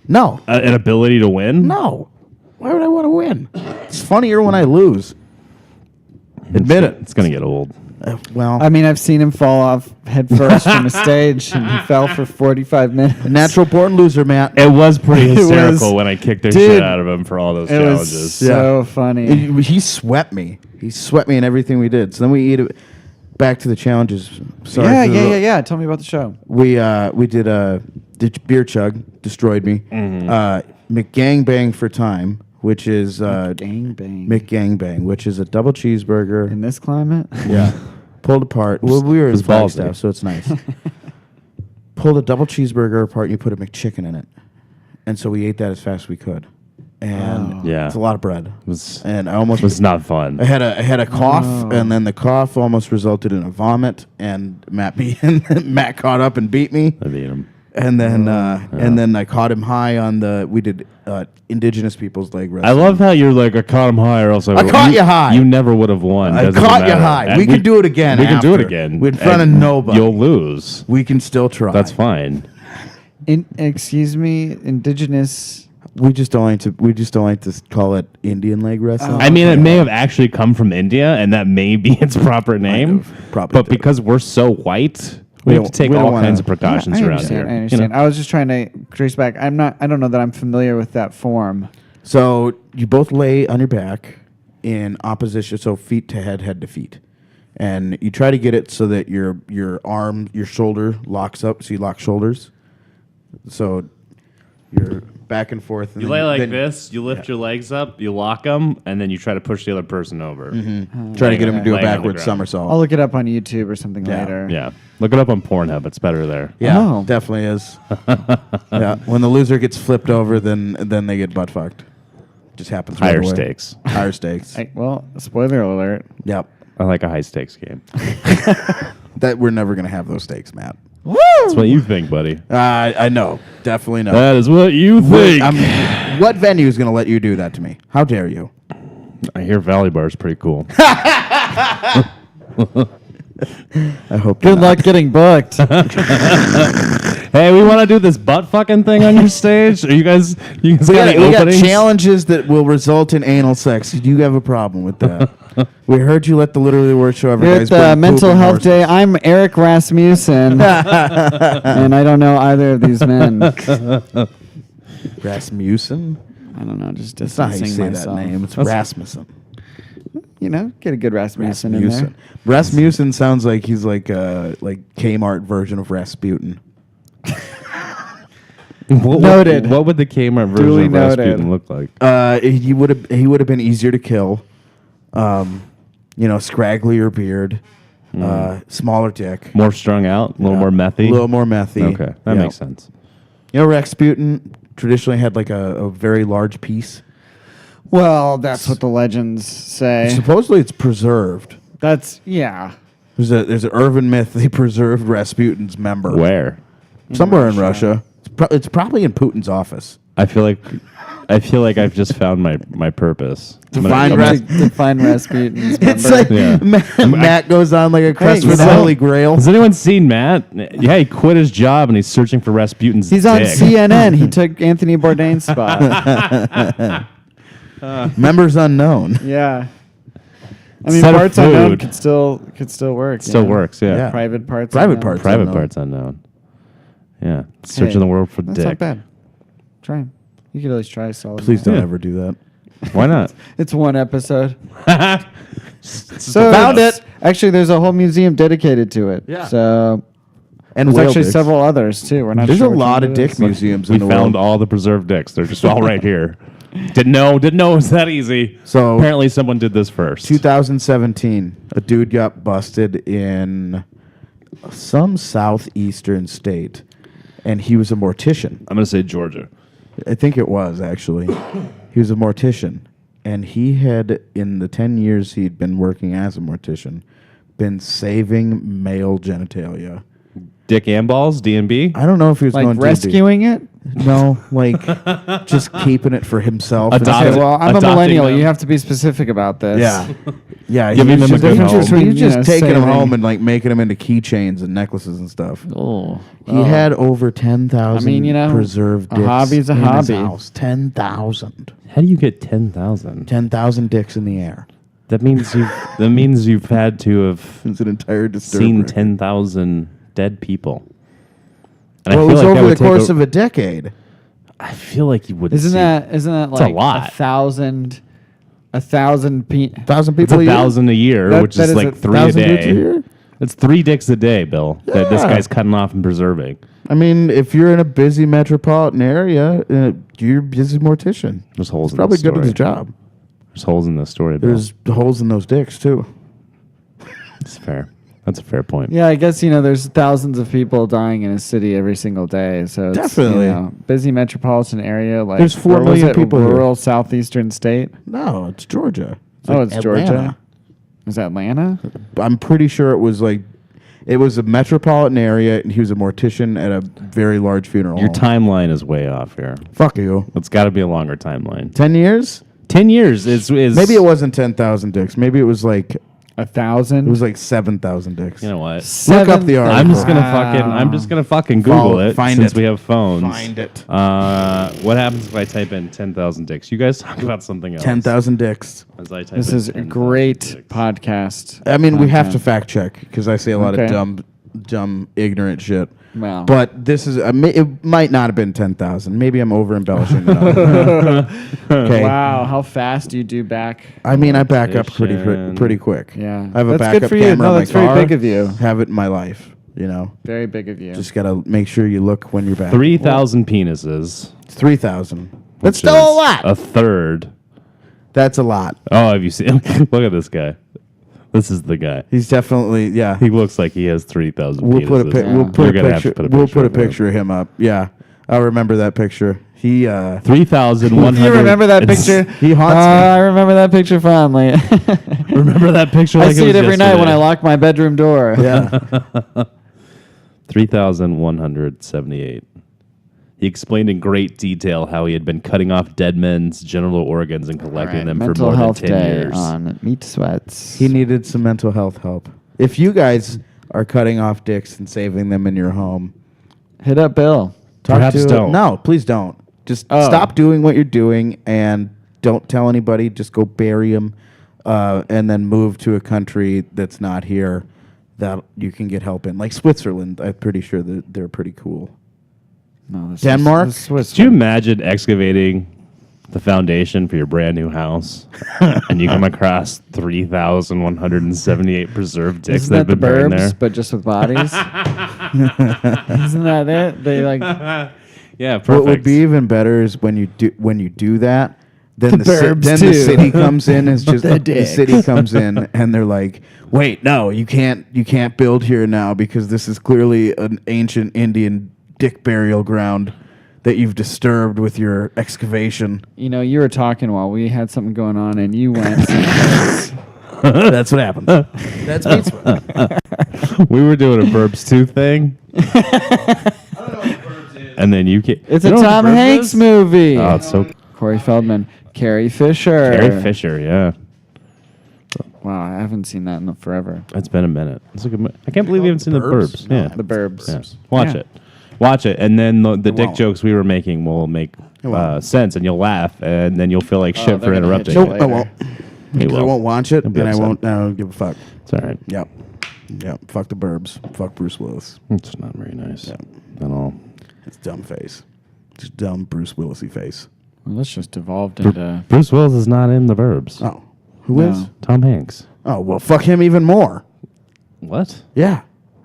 no, an ability to win? no. Why would I want to win? It's funnier when I lose. Admit it. It's gonna get old. Well, I mean, I've seen him fall off head first from a stage, and he fell for 45 minutes. natural born loser, Matt. It was pretty It hysterical was- when I kicked their dude, shit out of him for all those It was challenges. so funny. He swept me. He swept me in everything we did. So then we eat it. Back to the challenges. Sorry for the- Yeah. Tell me about the show. We did the beer chug, destroyed me. McGangbang for time, which is Gang bang. McGangbang, which is a double cheeseburger. In this climate? Yeah, pulled apart. Well, we were in was ballsy. Flagstaff, so it's nice. Pulled a double cheeseburger apart, and you put a McChicken in it, and so we ate that as fast as we could. And Yeah. it's a lot of bread. It was And I almost was not fun. I had a cough, Oh. and then the cough almost resulted in a vomit, and Matt caught up and beat me. I beat him. And then I caught him high on we did indigenous people's leg I wrestling. love how you're like, I caught him high, or else I caught you high. You never would have won. I Doesn't caught you matter. high. And We can do it again We can do it after. again In front of And nobody. You'll lose. We can still try. That's fine. Excuse me, indigenous. We just don't like to call it Indian leg wrestling. I mean, it may have actually come from India, and that may be its proper name. Probably But did. because we're so white, we We have to don't- take we don't all wanna- kinds of precautions I around understand. here. I you understand. know? I was just trying to trace back. I don't know that I'm familiar with that form. So you both lay on your back in opposition, so feet to head to feet, and you try to get it so that your shoulder locks up. So you lock shoulders. So back and forth. And You lay like this. You lift your legs up. You lock them, and then you try to push the other person over. Try to get him to do a Laying on the backward ground. somersault. I'll look it up on YouTube or something Yeah. later. Yeah, look it up on Pornhub. It's better there. Yeah, Oh. definitely is. Yeah, when the loser gets flipped over, then they get butt fucked. Just happens. right Higher away. stakes. Higher stakes. Well, spoiler alert. Yep. I like a high stakes game. That we're never gonna have those stakes, Matt. That's what you think, buddy. I know, definitely no. That is what you think. What venue is gonna let you do that to me? How dare you? I hear Valley Bar is pretty cool. I hope. Good luck getting booked. Hey, we want to do this butt fucking thing on your stage. Are you guys got We any got openings? challenges that will result in anal sex. Do you have a problem with that? We heard you let the literally worst show ever Here guys at bring the poop Mental and Health horses. Day, I'm Eric Rasmussen, and I don't know either of these men. Rasmussen? I don't know, just That's not how you distancing say myself. that name. It's Rasmussen. You know, get a good Rasmussen in there. Rasmussen. Rasmussen sounds like he's like Kmart version of Rasputin. Noted. What would the Kmart version Duly of noted. Rasputin look like? He would have been easier to kill. Scragglier beard, smaller dick, More strung out, a little more a methy. little more methy. Okay, that makes sense. Rasputin traditionally had like a very large piece. Well, that's what the legends say. Supposedly, it's preserved. That's, yeah. There's an urban myth they preserved Rasputin's member Where? somewhere in Russia. It's probably in Putin's office. I feel like I've just found my purpose. To I'm gonna- find I'm Ras- gonna- To find Rasputin's It's member. like Yeah. Matt goes on like a quest for the so- Holy Grail. Has anyone seen Matt? Yeah, he quit his job and he's searching for Rasputin's He's on dick. CNN. He took Anthony Bourdain's spot. Members unknown. Yeah. I mean, Instead of parts unknown food. could still work. Still yeah. works, yeah. Yeah. Private parts. Private unknown. parts. Private unknown. parts unknown. Yeah. Searching Hey, the world for That's dick. not bad. Try 'em. You could at least try solid. Please don't Yeah. ever do that. Why not? It's one episode. So Found it. Actually, there's a whole museum dedicated to it. Yeah. So And there's whale actually dicks. several others too. We're not. There's sure a which lot one of it dick is. museums We in the found world. all the preserved dicks. They're just all right here. Didn't know it was that easy. So- apparently someone did this first. 2017, a dude got busted in some southeastern state, and he was a mortician. I'm gonna say Georgia. I think it was actually. He was a mortician, and he had, in the 10 years he'd been working as a mortician, been saving male genitalia. Dick and balls, D&B. I don't know if he was Like going rescuing it. to no, like just keeping it for himself. and Adopt Okay, it. stuff. well, I'm a Adopting millennial. them. You have to be specific about this. Yeah, yeah. Giving he was them a just, good he was home. just, he was You just know, taking them saving. home and like making them into keychains and necklaces and stuff. Oh. He had over 10,000 I mean, you know, preserved a dicks hobby's a in his hobby. house. 10,000. How do you get 10,000? 10,000 dicks in the air. That means you've had to have It's an entire disturber. seen 10,000 dead people. And Well, it was that over the would take course of a decade. I feel like you would. Isn't see, that like a lot. 1,000 1,000 It's people a year? 1,000 a year, That- which that is is like a 3 a 1,000 dicks day. a year? It's 3 dicks a day, Bill. That this Yeah. guy's cutting off and preserving. I mean, if you're in a busy metropolitan area, you're a busy mortician. There's holes It's in probably this good story. at his job. There's holes in this story, Bill. There's holes in those dicks, too. It's fair. That's a fair point. Yeah, I guess there's thousands of people dying in a city every single day. So it's, Definitely. busy metropolitan area. Like There's 4 where was million it? people here. Rural southeastern state. No, it's Georgia. It's Georgia. Atlanta. Is that Atlanta? I'm pretty sure it was a metropolitan area, and he was a mortician at a very large funeral Your home. timeline is way off here. Fuck you. It's got to be a longer timeline. 10 years? 10 years is Maybe it wasn't 10,000 dicks. Maybe it was like 1,000. 7,000 dicks. You know what? Look up the article. I'm just gonna fucking Google Follow- it find since it. we have phones. Find it. What happens if I type in 10,000 dicks? You guys talk about something else. 10,000 dicks. As I type This in is a 10,000 great dicks. podcast. I mean, we have to content. fact check because I say a lot Okay. of dumb, ignorant shit. Wow. But this is it might not have been 10,000. Maybe I'm over embellishing the number. Okay. Wow, how fast do you do back? I mean, I back up Competition. pretty quick. Yeah. I have a That's backup good for you. camera No, in my that's very car. big of you. Have it in my life. You know, Very big of you. just gotta make sure you look when you're back. 3,000 penises. 3,000. That's which still a is lot. A third. That's a lot. Oh, have you seen? Look at this guy. This is the guy. He's definitely He looks like he has 3,000 We'll penises. put a Yeah. we'll put You're a gonna have picture. to put a We'll picture put a of him. picture of him up. Yeah, I remember that picture. He 3,100. You remember that It's- picture? He haunts me. I remember that picture fondly. Remember that picture? I Like see it it was every night when I yesterday. lock my bedroom door. Yeah. 3,178. He explained in great detail how he had been cutting off dead men's genital organs and collecting them for Mental more health than 10 day years. on Meat Sweats. He needed some mental health help. If you guys are cutting off dicks and saving them in your home, Hit up Bill. Perhaps don't. No, please don't. Just Oh. stop doing what you're doing and don't tell anybody. Just go bury them, and then move to a country that's not here that you can get help in, like Switzerland. I'm pretty sure that they're pretty cool. No, this Denmark? Is, this is Swiss. Could you imagine excavating the foundation for your brand new house and you come across 3,178 preserved dicks Isn't that that have the been buried there? Burbs, but just with bodies? Isn't that it? They like Yeah, perfect. What would be even better is when you do that. Then The the Burbs, the too. city comes in. It's just the dicks. city comes in, and they're like, "Wait, no, you can't build here now because this is clearly an ancient Indian dick burial ground that you've disturbed with your excavation." you know, you were talking while we had something going on, and you went. someplace. That's what happens. That's pizza. We were doing a Burbs 2 thing. And then you came. It's You a know what Tom Burbs Hanks is? movie. Oh, it's so. Corey Feldman, Carrie Fisher. Carrie Fisher, yeah. Wow, I haven't seen that in forever. It's been a minute. It's a good I can't believe you haven't seen the Burbs? Burbs. No, Yeah. The Burbs. Yeah. Watch Yeah. it. Watch it. And then the dick won't. jokes we were making will make won't. sense and you'll laugh and then you'll feel like shit they're for gonna hit interrupting. you Nope, I later. won't. You Because I will. won't watch it, You'll be and I upset. don't give a fuck. It's all right. Yep. Fuck the Burbs. Fuck Bruce Willis. It's not very nice Yep. at all. It's dumb face. Just dumb Bruce Willisy face. Well, that's just evolved into. Bruce Willis is not in the Burbs. Oh, who is? No. Tom Hanks. Oh well, fuck him even more. What? Yeah,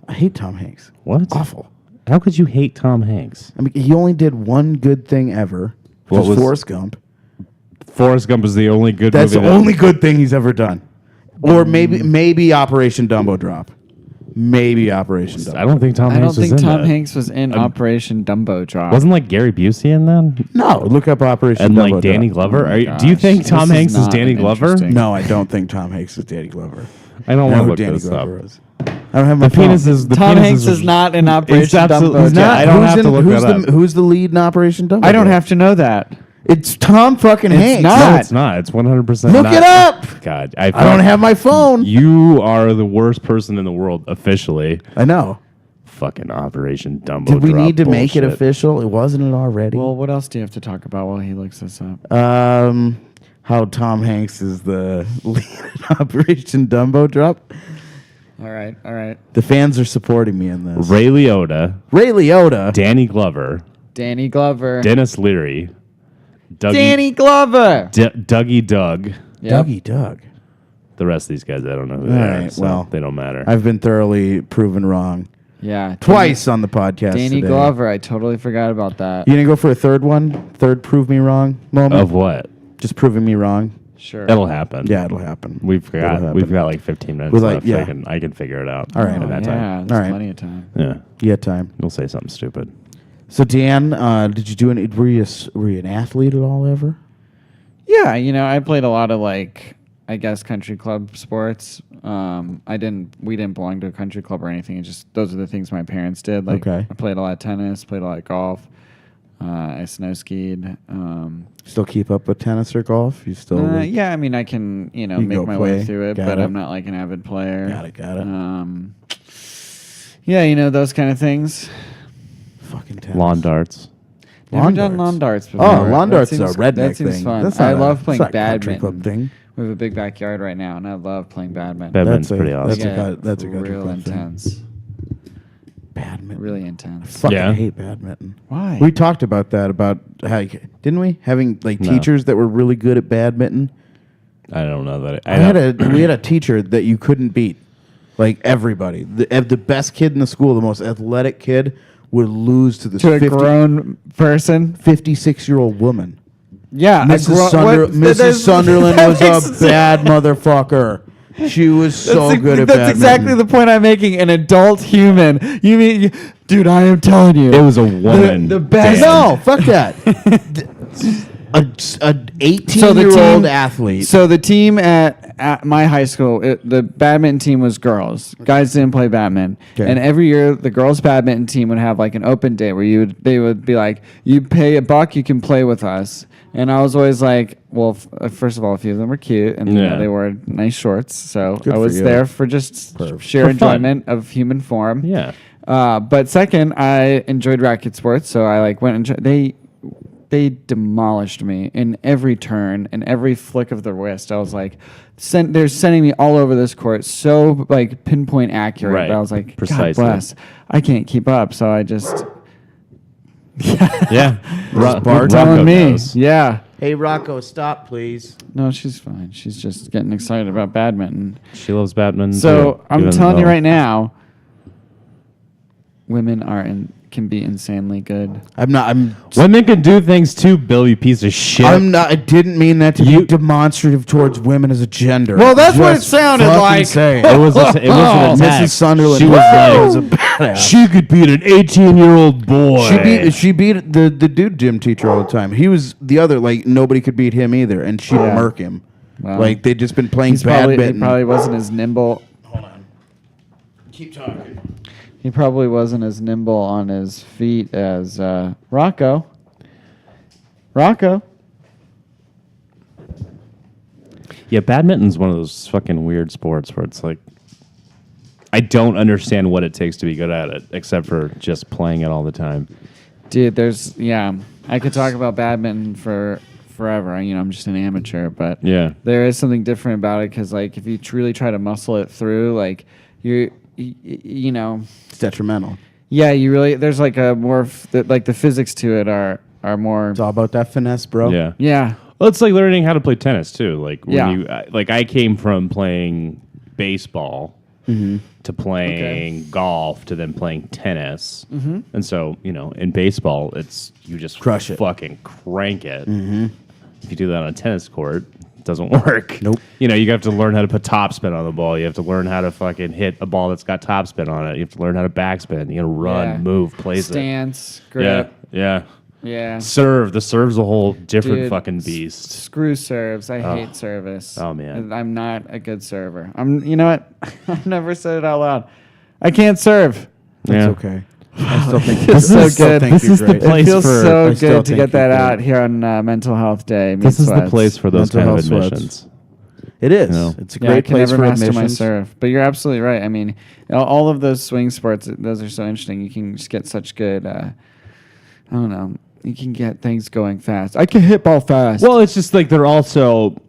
I hate Tom Hanks. What? Awful. How could you hate Tom Hanks? I mean, he only did one good thing ever, which What was was- Forrest Gump. Forrest Gump is the only good That's movie. the only good thing he's ever done. Or maybe Operation Dumbo Drop. Maybe Operation Dumbo. I don't think Tom I don't Hanks was think in Tom that. Hanks was in Operation Dumbo Drop. Wasn't like Gary Busey in that? No, look up Operation And Dumbo like Danny Drop. Glover? Oh my Are you, do you gosh. think Tom This is Hanks is not Danny an Glover? interesting- No, I don't think Tom Hanks is Danny Glover. I don't I know want to who look Danny this up. Glover is. I don't have my The phone. penis is the Tom penis Hanks is not in Operation absolutely- Dumbo he's Drop. not. I don't have to look who's that up. Who's the lead in Operation Dumbo? I don't Drop? have to know that. It's Tom fucking Hanks. not. No, it's not. It's 100% Look not. it up. God, I don't have my phone. You are the worst person in the world, officially. I know. Fucking Operation Dumbo Did we Drop need to make it bullshit. official? It wasn't it already. Well, what else do you have to talk about while he looks this up? How Tom Hanks is the lead in Operation Dumbo Drop. All right, all right. The fans are supporting me in this. Ray Liotta, Ray Liotta. Danny Glover, Danny Glover. Dennis Leary, Dougie, Danny Glover. Dougie Doug. Yep. Dougie Doug. The rest of these guys, I don't know who they All are. right, So well, they don't matter. I've been thoroughly proven wrong. Yeah. Twice on the podcast Danny today. Glover. I totally forgot about that. You gonna go for a third one? Third prove me wrong moment? Of what? Just proving me wrong? Sure. It'll happen. Yeah, it'll happen. We've It'll got happen. like 15 minutes We're like- left. yeah. I can figure it out. All right. At Oh, that yeah, time. there's All right. plenty of time. Yeah. You had time. You'll say something stupid. So Dan, did you do any? Were you an athlete at all ever? Yeah, you know, I played a lot of I guess country club sports. We didn't belong to a country club or anything. It just those are the things my parents did. Okay. I played a lot of tennis, played a lot of golf. I snow skied. Still keep up with tennis or golf? You still? Yeah, I mean, I can You make go my play. way through it, Got but it. I'm not like an avid player. Got it. Yeah, you know those kind of things. Fucking tennis. Lawn darts. Never Lawn done darts. lawn darts before. Oh, lawn That darts is a seems- redneck That seems thing. fun. That's I not love a- playing that's not a country badminton. club thing. We have a big backyard right now, and I love playing badminton. Badminton's That's a- pretty awesome. that's a country real club thing. intense. Badminton. Really intense. Fucking Yeah. hate badminton. Why? We talked about that how didn't we? Having No. teachers that were really good at badminton. I don't know that. We had a teacher that you couldn't beat. Like everybody, the best kid in the school, the most athletic kid, would lose to this To a grown person. 56-year-old woman. Yeah. Mrs. Sunderland was a bad motherfucker. She was so good at badminton. That's exactly the point I'm making. An adult human. You mean, dude, I am telling you. It was a woman. The best. No, fuck that. An 18-year-old athlete. So the team at my high school, the badminton team was girls. Guys didn't play badminton. Okay. And every year, the girls' badminton team would have like an open day where they would be like, you pay $1, you can play with us. And I was always like, well, first of all, a few of them were cute, and they wore nice shorts. So Good I for was you. there for just sheer enjoyment of human form. Yeah. But second, I enjoyed racket sports, so I like went and they demolished me in every turn and every flick of the wrist. I was like, they're sending me all over this court, so like pinpoint accurate. Right. But I was like, Precisely. God bless, I can't keep up. So I just Yeah. Bart telling me, knows. yeah. Hey, Rocco, stop, please. No, she's fine. She's just getting excited about badminton. She loves badminton. So too, I'm even telling you though- right now, women can be insanely good. Women can do things too, Bill, you piece of shit. I didn't mean that to be demonstrative towards women as a gender. Well, that's what it Just sounded fucking like. saying. It was an attack. Mrs. Sunderland She was was a like, badass. she could beat an 18-year-old boy. She beat the dude gym teacher all the time. He was the other, like, nobody could beat him either, and she'd murk him. Wow. Like, they'd just been playing He badminton. probably wasn't as nimble. Hold on. Keep talking. He probably wasn't as nimble on his feet as Rocco. Yeah, badminton's one of those fucking weird sports where it's like, I don't understand what it takes to be good at it, except for just playing it all the time. Dude, I could talk about badminton for forever. I'm just an amateur, but Yeah. there is something different about it because, like, if you really try to muscle it through, like, It's detrimental. yeah, there's like a more, like the physics to it are more, It's all about that finesse, bro. Yeah. yeah. Well, it's like learning how to play tennis too. Like when Yeah. I came from playing baseball to playing golf to then playing tennis, and so in baseball, you just Crush it. fucking crank it. If you do that on a tennis court, it doesn't work. Nope. You have to learn how to put topspin on the ball. You have to learn how to fucking hit a ball that's got topspin on it. You have to learn how to backspin. You got to run, Yeah. move, place Stance, it. grip. Yeah. Yeah. The serve's a whole different Dude, fucking beast. Screw serves. I hate service. Oh, man. I'm not a good server. You know what? I've never said it out loud. I can't serve. That's Yeah. okay. I still think It's so good. This is the It place feels for. so I still good to think get that you out could. here on Mental Health Day. This is the Sweats. place for those Mental kind of health sweats. admissions. It is. No. It's a Yeah, I great can place never for master my admissions. serve. But you're absolutely right. I mean, all of those swing sports, those are so interesting. You can just get such good, I don't know, you can get things going fast. I can hit ball fast. Well, it's just like they're also.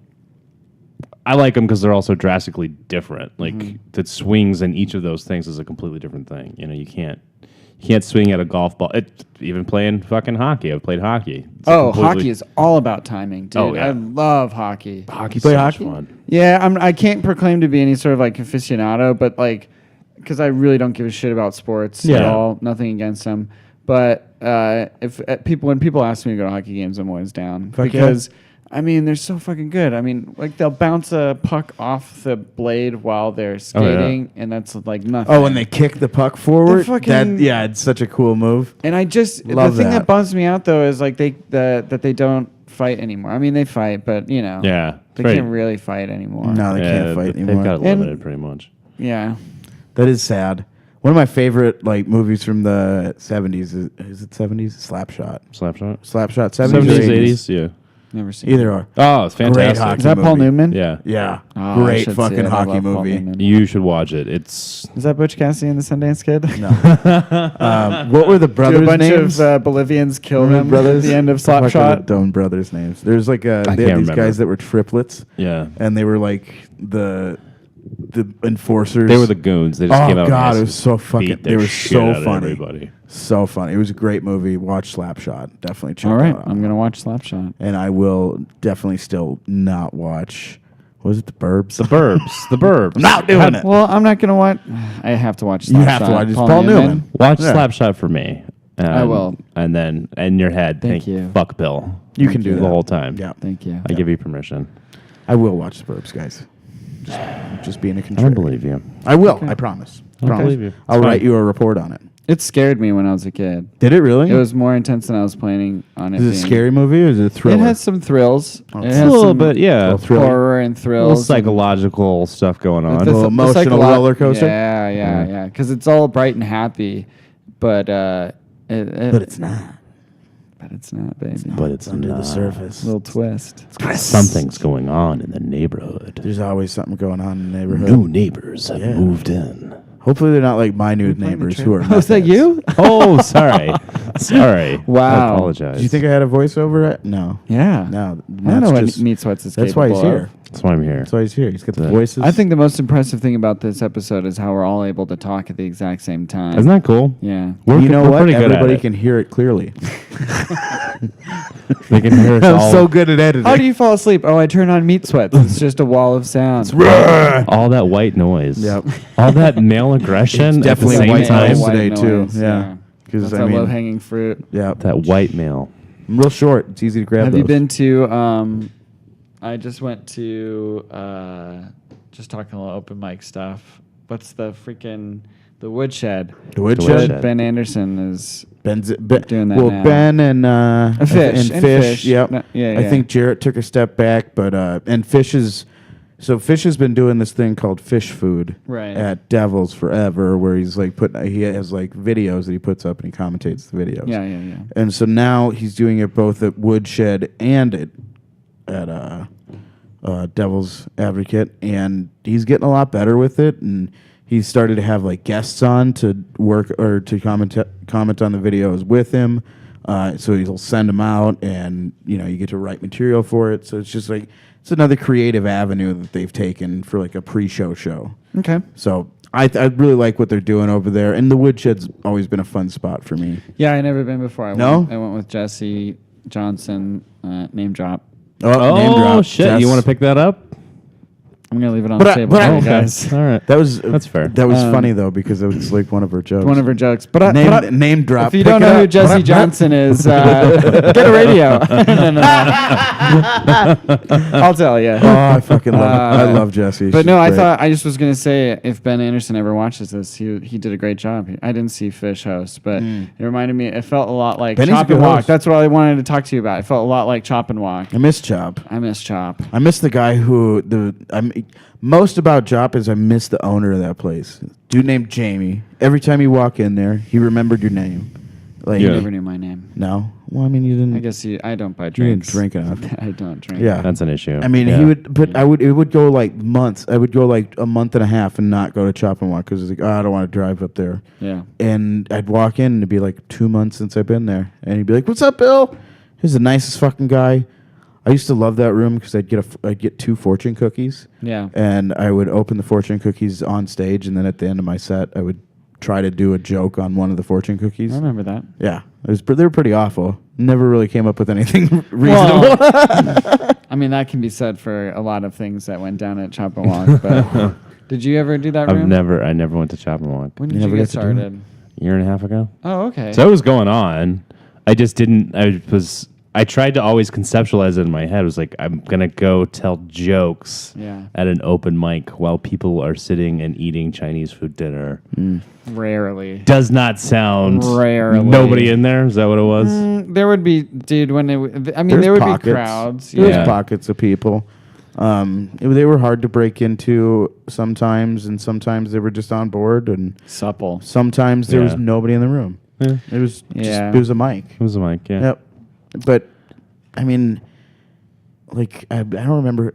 I like them because they're also drastically different. Like the swings in each of those things is a completely different thing. You can't swing at a golf ball. Even playing fucking hockey. I've played hockey. It's hockey is all about timing, dude. Oh, yeah. I love hockey. hockey. play So much hockey? fun. Yeah, I can't proclaim to be any sort of like aficionado, but like, because I really don't give a shit about sports at Yeah. all. Nothing against them, but when people ask me to go to hockey games, I'm always down Fuck because I mean they're so fucking good. I mean, like they'll bounce a puck off the blade while they're skating, and that's like nothing. Oh, when they kick the puck forward, fucking- it's such a cool move. And I just Love the thing that. that bums me out though is like that they don't fight anymore. I mean, they fight, but Yeah. they Right. can't really fight anymore. No, they can't fight They've anymore. got it And- limited pretty much. Yeah. That is sad. One of my favorite movies from the 70s is it 70s? Slapshot. Slapshot. Slapshot 70s, 70s, or 80s, yeah. Never seen Either it. or. Oh, it's fantastic. hockey. Is that Paul movie. Newman? Yeah. Yeah. Oh, I Great should see fucking it. I hockey love Paul movie. Newman. You should watch it. It's Is that Butch Cassidy and the Sundance Kid? No. What were the Did brothers' a bunch names? of Bolivians kill Remember them brothers at the end of Fuck, what are Slapshot? the dumb brothers' names. There's they can't had these remember. guys that were triplets, yeah. and they were like the enforcers. They were the goons. They just Oh came out. God, and it was so fucking. beat They their were shit so out of funny. Everybody. So funny. It was a great movie. Watch Slapshot. Definitely check All right, it out. I'm gonna watch Slapshot. And I will definitely still not watch. Was it the Burbs? The Burbs. The Burbs. I'm not doing it. Well, I'm not gonna watch. I have to watch. You have to watch. It's Paul Newman. Watch Yeah. Slapshot for me. I will. And then in your head, Thank think, you. fuck Bill. You can do the that. whole time. Yeah. Thank you. I give you permission. I will watch the Burbs, guys. Just being a I control. don't believe you. I will. I promise. I don't believe you. I'll It's write fine. you a report on it. It scared me when I was a kid. Did it really? It was more intense than I was planning on it. Is it a being. scary movie or is it a thriller? It has some thrills. Oh, It it's has A little some bit, yeah. Little thriller. horror and A thrills. little psychological stuff going on. A little emotional roller coaster? Yeah. Because it's all bright and happy, but but it's not. But it's not, baby. But it's under the not. surface. Little twist. Something's going on in the neighborhood. There's always something going on in the neighborhood. New neighbors have Yeah. moved in. Hopefully they're not like my new playing the neighbors train? who are. Oh, is that meth heads. you? Oh, sorry. Sorry. Wow. I apologize. Do you think I had a voiceover? No. Yeah. No. I don't That's know what just- Meat Sweats is That's why he's capable of. here. That's why I'm here. That's why he's here. He's got the Yeah. voices. I think the most impressive thing about this episode is how we're all able to talk at the exact same time. Isn't that cool? Yeah. you know we're what? pretty good Everybody at it. can hear it clearly. They can hear us I'm all. so good at editing. How do you fall asleep? Oh, I turn on Meat Sweats. It's just a wall of sound. All that white noise. Yep. All that male aggression. It's definitely at the same white time. noise White today, too. noise, Yeah. That's 'Cause, a I mean- low-hanging fruit. Yeah. That white male. I'm real short. It's easy to grab Have those. you been to? I just went to just talking a little open mic stuff. What's the freaking the woodshed? The Woodshed? Woodshed. Ben Anderson is Doing that well, now. Ben and Fish. and Fish. Yep. No, yeah, I yeah. think Jarrett took a step back, but and Fish is Fish has been doing this thing called Fish Food Right. at Devils forever, where he's like he has like videos that he puts up and he commentates the videos. Yeah. And so now he's doing it both at Woodshed and at Devil's Advocate, and he's getting a lot better with it. And he's started to have like guests on to work or to comment on the videos with him. So he'll send them out, and you get to write material for it. So it's just like it's another creative avenue that they've taken for like a pre-show show. Okay. So I really like what they're doing over there, and the Woodshed's always been a fun spot for me. Yeah, I never been before. No? I went with Jesse Johnson. Name drop. Oh, name drop. shit! Jess. You want to pick that up? I'm gonna leave it on But the I- table but I- for you okay. guys. All right. That's fair. That was Um, funny though because it was like one of her jokes. One of her jokes. But name drop. if you Pick don't it know who up. Jesse Johnson is, get a radio. No. I'll tell you. Oh, I fucking love it. I Uh, love Jesse. But She's no, I great. thought I just was gonna say if Ben Anderson ever watches this, he did a great job. I didn't see Fish host, but it reminded me. It felt a lot like Benny's a Chop good and Walk. host. That's what I wanted to talk to you about. It felt a lot like Chop and Walk. I miss Chop. I miss Chop. I miss the guy who most about Chop is I miss the owner of that place. Dude named Jamie. Every time you walk in there, he remembered your name. Like You Yeah. never knew my name. no, well I mean you didn't. I guess I don't buy you didn't drinks. drink enough. I don't drink. Yeah. That's an issue. I mean, Yeah. he would, but it would go like months. I would go like a month and a half and not go to Chop and Walk because it's like, oh, I don't want to drive up there. Yeah. And I'd walk in and it'd be like 2 months since I've been there. And he'd be like, what's up, Bill? He's the nicest fucking guy. I used to love that room because I'd get 2 fortune cookies. Yeah. And I would open the fortune cookies on stage. And then at the end of my set, I would try to do a joke on one of the fortune cookies. I remember that. Yeah. They were pretty awful. Never really came up with anything reasonable. I mean, that can be said for a lot of things that went down at Chop and Walk. But did you ever do that room? I never went to Chop and Walk. When You did you never get got to do it? started? A year and a half ago. Oh, okay. So it was going on. I just didn't. I tried to always conceptualize it in my head. It was like, I'm going to go tell jokes Yeah. at an open mic while people are sitting and eating Chinese food dinner. Rarely. Does not sound. Rarely. Nobody in there? Is that what it was? There would be, dude, when it, I mean, There's there would pockets. be crowds. There Yeah. was pockets of people. They were hard to break into sometimes, and sometimes they were just on board, and Supple. sometimes there was Yeah. nobody in the room. Yeah. It was Yeah. it was a mic. It was a mic, yeah. Yep. But I mean, like I don't remember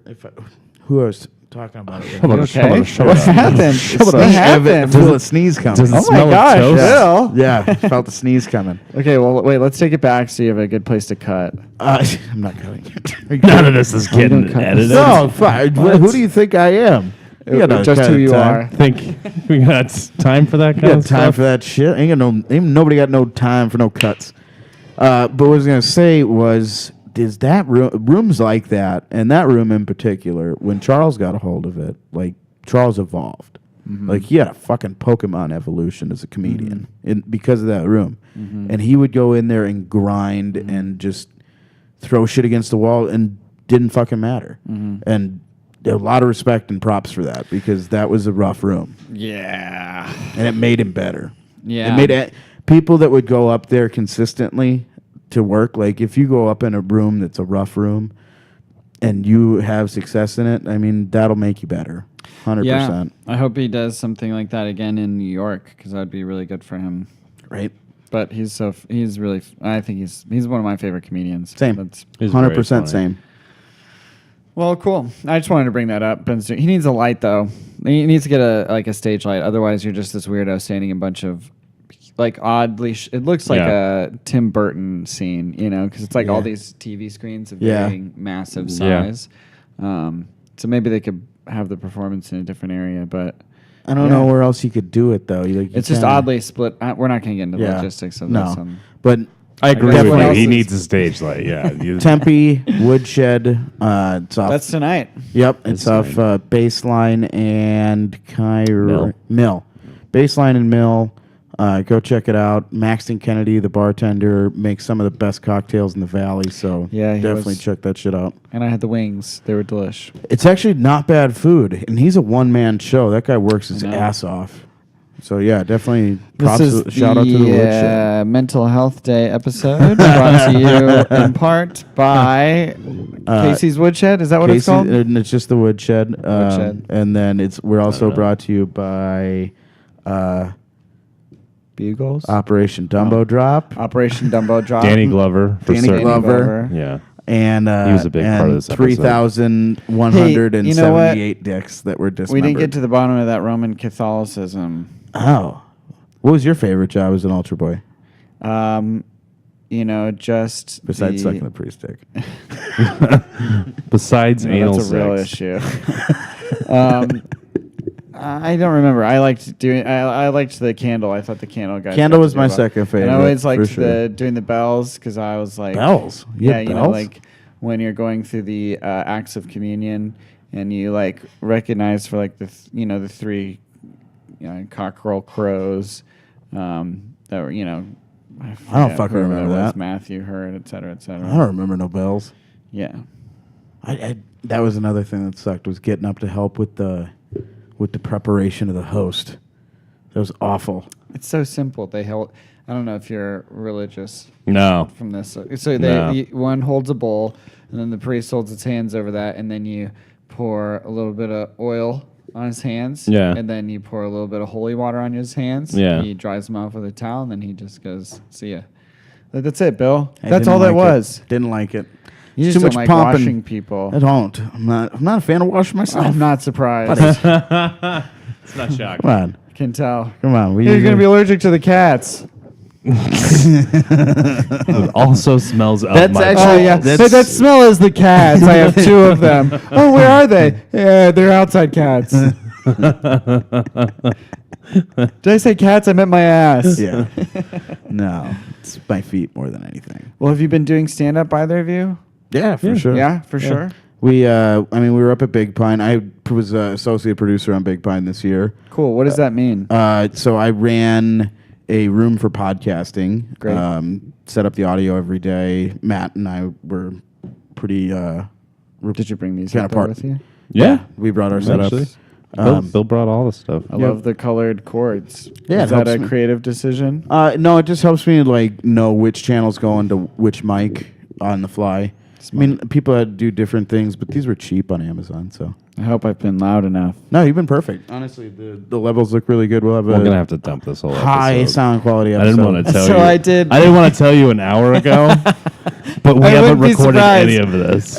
who I was talking about. It with. Okay. What happened? What I happened? feel a sneeze coming. Does it Oh smell my of gosh, toast? Bill. Yeah, I felt the sneeze coming. Okay, well, wait, let's take it back so you have a good place to cut. I'm not cutting it. None of this is Oh, you don't getting cut edited. No, fine. What? Who do you think I am? You got no Just kind who of you time. are. Think we got time for that You kind got of time stuff? for that shit? Ain't nobody got no time for no cuts. But what I was gonna say was is that rooms like that, and that room in particular, when Charles got a hold of it, like Charles evolved. Like he had a fucking Pokemon evolution as a comedian because of that room. And he would go in there and grind and just throw shit against the wall and didn't fucking matter. And a lot of respect and props for that because that was a rough room. Yeah. And it made him better. Yeah. It made people that would go up there consistently to work, like if you go up in a room that's a rough room and you have success in it, I mean, that'll make you better. 100%. Yeah. I hope he does something like that again in New York because that'd be really good for him. Right? But he's really, I think he's one of my favorite comedians. Same. That's 100% same. Well, cool. I just wanted to bring that up. He needs a light though. He needs to get a stage light. Otherwise, you're just this weirdo standing in a bunch of like oddly. It looks like a Tim Burton scene, you know, because it's like all these TV screens of varying massive size. So maybe they could have the performance in a different area, but I don't know where else you could do it though. It's just oddly split. We're not going to get into the logistics of this. But I agree guess with what you. else He is- needs a stage light. Yeah. Tempe, Woodshed. It's off. That's tonight. Yep, it's off Baseline and Mill. Baseline and Mill. Go check it out. Maxton Kennedy, the bartender, makes some of the best cocktails in the valley. So Yeah, he definitely was- check that shit out. And I had the wings. They were delish. It's actually not bad food, and he's a one-man show. That guy works his I know. ass off. So yeah, definitely This is shout out to the Woodshed. Mental Health Day episode brought to you in part by Casey's Woodshed. Is that what it's called? And it's just the Woodshed. Woodshed. And then we're also brought to you by Bugles. Operation Dumbo Drop. Operation Dumbo Drop. Danny Glover. For Danny certain. Glover. Yeah. And He was a big part of this episode. 3,178 dicks that were dismembered. We didn't get to the bottom of that Roman Catholicism. Oh. What was your favorite job as an altar boy? Just Besides sucking the priest dick. Besides anal that's a real sex. issue. I don't remember. I liked the candle. I thought the candle guy. Candle was my second favorite. And I always for liked sure. doing the bells because I was like Bells? You had bells? like when you're going through the acts of communion and you like recognize for like the three cockerel crows that were I don't fucking whoever remember it was, that. Matthew Hurd, et cetera, et cetera. I don't remember no bells. Yeah. That was another thing that sucked, was getting up to help with the preparation of the host. That was awful. It's so simple. They held. I don't know if you're religious No. from this. So one holds a bowl, and then the priest holds his hands over that, and then you pour a little bit of oil on his hands. Yeah. And then you pour a little bit of holy water on his hands. Yeah. He dries them off with a towel, and then he just goes, "See ya." That's it, Bill. I That's didn't all that like it. was. Didn't like it. You It's just too don't much like pumping. washing people. I don't. I'm not a fan of washing myself. I'm not surprised. It's not shocking. Come on. Can tell. Come on. You're going to be allergic to the cats. It also smells of That's my actually- Oh, yeah. That's- Hey, that smell is the cats. I have two of them. Oh, where are they? Yeah, they're outside cats. Did I say cats? I meant my ass. Yeah. No, it's my feet more than anything. Well, have you been doing stand-up, either of you? Yeah, for sure. Yeah, for sure. We were up at Big Pine. I was associate producer on Big Pine this year. Cool. What does that mean? So I ran a room for podcasting. Great. Set up the audio every day. Matt and I were pretty. Did you bring these kinda out there part- with you? Yeah. We brought our Actually. setups. Bill brought all the stuff. I love the colored cords. Yeah, Is it that helps a me. creative decision? No, it just helps me like know which channels go into which mic on the fly. I mean, people had to do different things, but these were cheap on Amazon. So I hope I've been loud enough. no, you've been perfect. Honestly, the levels look really good. We'll have We're a gonna have to dump this whole high episode. sound quality I episode. didn't want to tell So you. I did- I didn't want to tell you an hour ago, but we I haven't wouldn't be recorded any surprised. of this.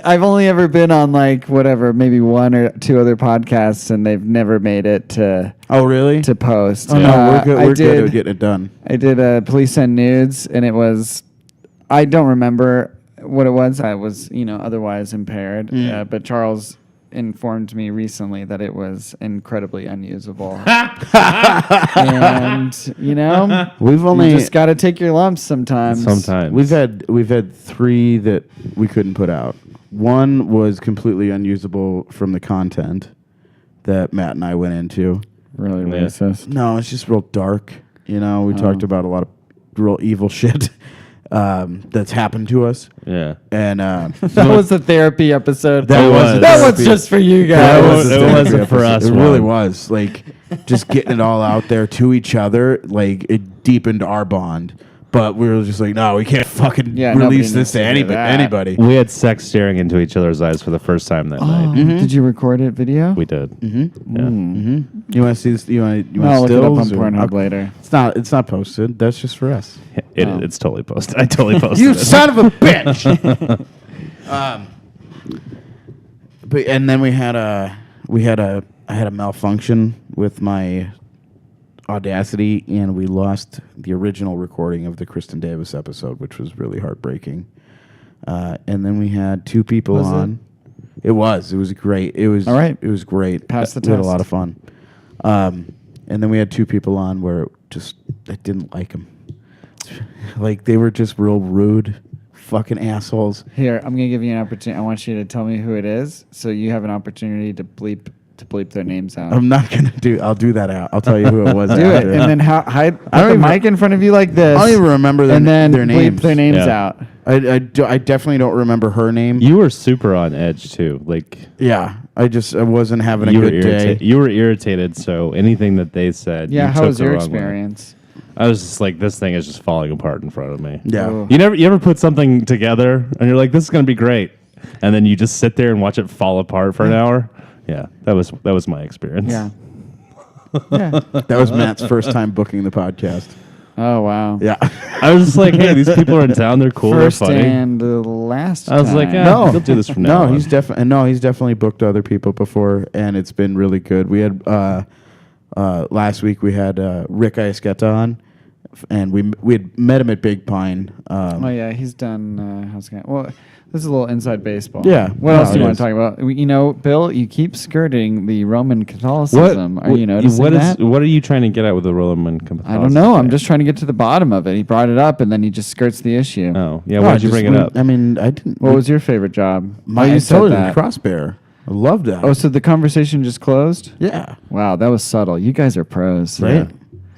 I've only ever been on like whatever, maybe one or two other podcasts, and they've never made it to Oh, really? post. Oh, no, we're good. I We're good at did. getting it done. I did Police Send Nudes, and it was. I don't remember what it was. I was, otherwise impaired. But Charles informed me recently that it was incredibly unusable. And We've only you just got to take your lumps sometimes. Sometimes we've had 3 that we couldn't put out. One was completely unusable from the content that Matt and I went into. Really Yeah. racist. No, it's just real dark. We talked about a lot of real evil shit that's happened to us. Yeah. And That was the therapy episode. That was That therapy. was just for you That guys. was- the it therapy wasn't for episode. us, It really Juan. was. Like, just getting it all out there to each other, like, it deepened our bond. But we were just like, no, we can't fucking nobody release this needs to to hear that. anybody. We had sex staring into each other's eyes for the first time that night. Did you record it video? We did. Yeah. You want to see this? You want I'll look it up on stills? Pornhub later. It's not posted. That's just for us. It's totally posted. I totally posted You it. son of a bitch. But and then I had a malfunction with my Audacity, and we lost the original recording of the Kristen Davis episode, which was really heartbreaking. And then we had 2 people Was it? on. It was great. It was All right. It was great. Pass the We had a test. lot of fun. And then we had 2 people on where I didn't like them. Like, they were just real rude, fucking assholes. Here, I'm gonna give you an opportunity. I want you to tell me who it is, so you have an opportunity to bleep their names out. I'm not gonna do. I'll do that out. I'll tell you who it was. Do it, after. and then hide I don't the even- mic in front of you like this. I don't even remember and then their bleep names. their names Yeah. out. I definitely don't remember her name. You were super on edge too. Like Yeah, I wasn't having a you were good day. You were irritated. So anything that they said, Yeah, you how took was the your wrong way. experience? I was just like, this thing is just falling apart in front of me. Yeah. Oh. You ever put something together and you're like, this is gonna be great, and then you just sit there and watch it fall apart for an hour. Yeah, that was my experience. Yeah. Yeah. That was Matt's first time booking the podcast. Oh wow. Yeah. I was just like, hey, these people are in town. They're cool. First they're funny. and the last. I was like, time. yeah, No. we'll do this from now No, on. he's definitely booked other people before, and it's been really good. We had last week we had Rick Iasqueta on, and we had met him at Big Pine. Oh yeah, he's done. How's it going? Well, this is a little inside baseball. Yeah. What No, else do it you want is. to talk about? Bill, you keep skirting the Roman Catholicism. Are you noticing that? What are you trying to get at with the Roman Catholicism? I don't know. I'm just trying to get to the bottom of it. He brought it up, and then he just skirts the issue. Oh, yeah. No, Why'd you bring it up? I mean, I didn't. What was your favorite job? my? you I said told you that. the crossbear. I loved that. Oh, so the conversation just closed? yeah. Wow, that was subtle. You guys are pros. Right.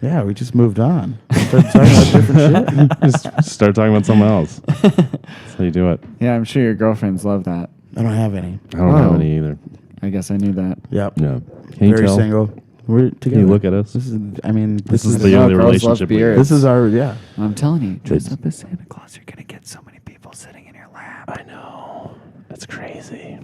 Yeah, we just moved on. Started talking about different shit. Just start talking about something else. That's how you do it. Yeah, I'm sure your girlfriends love that. I don't have any. I don't have Whoa. any either. I guess I knew that. Yep. No. Can you Very tell? single. We're together. Can you look at us? This is. I mean, This is is the only girls love relationship we beer. have. This is our. Yeah. I'm telling you, dress up as Santa Claus. You're gonna get so many people sitting in your lap. I know. That's crazy.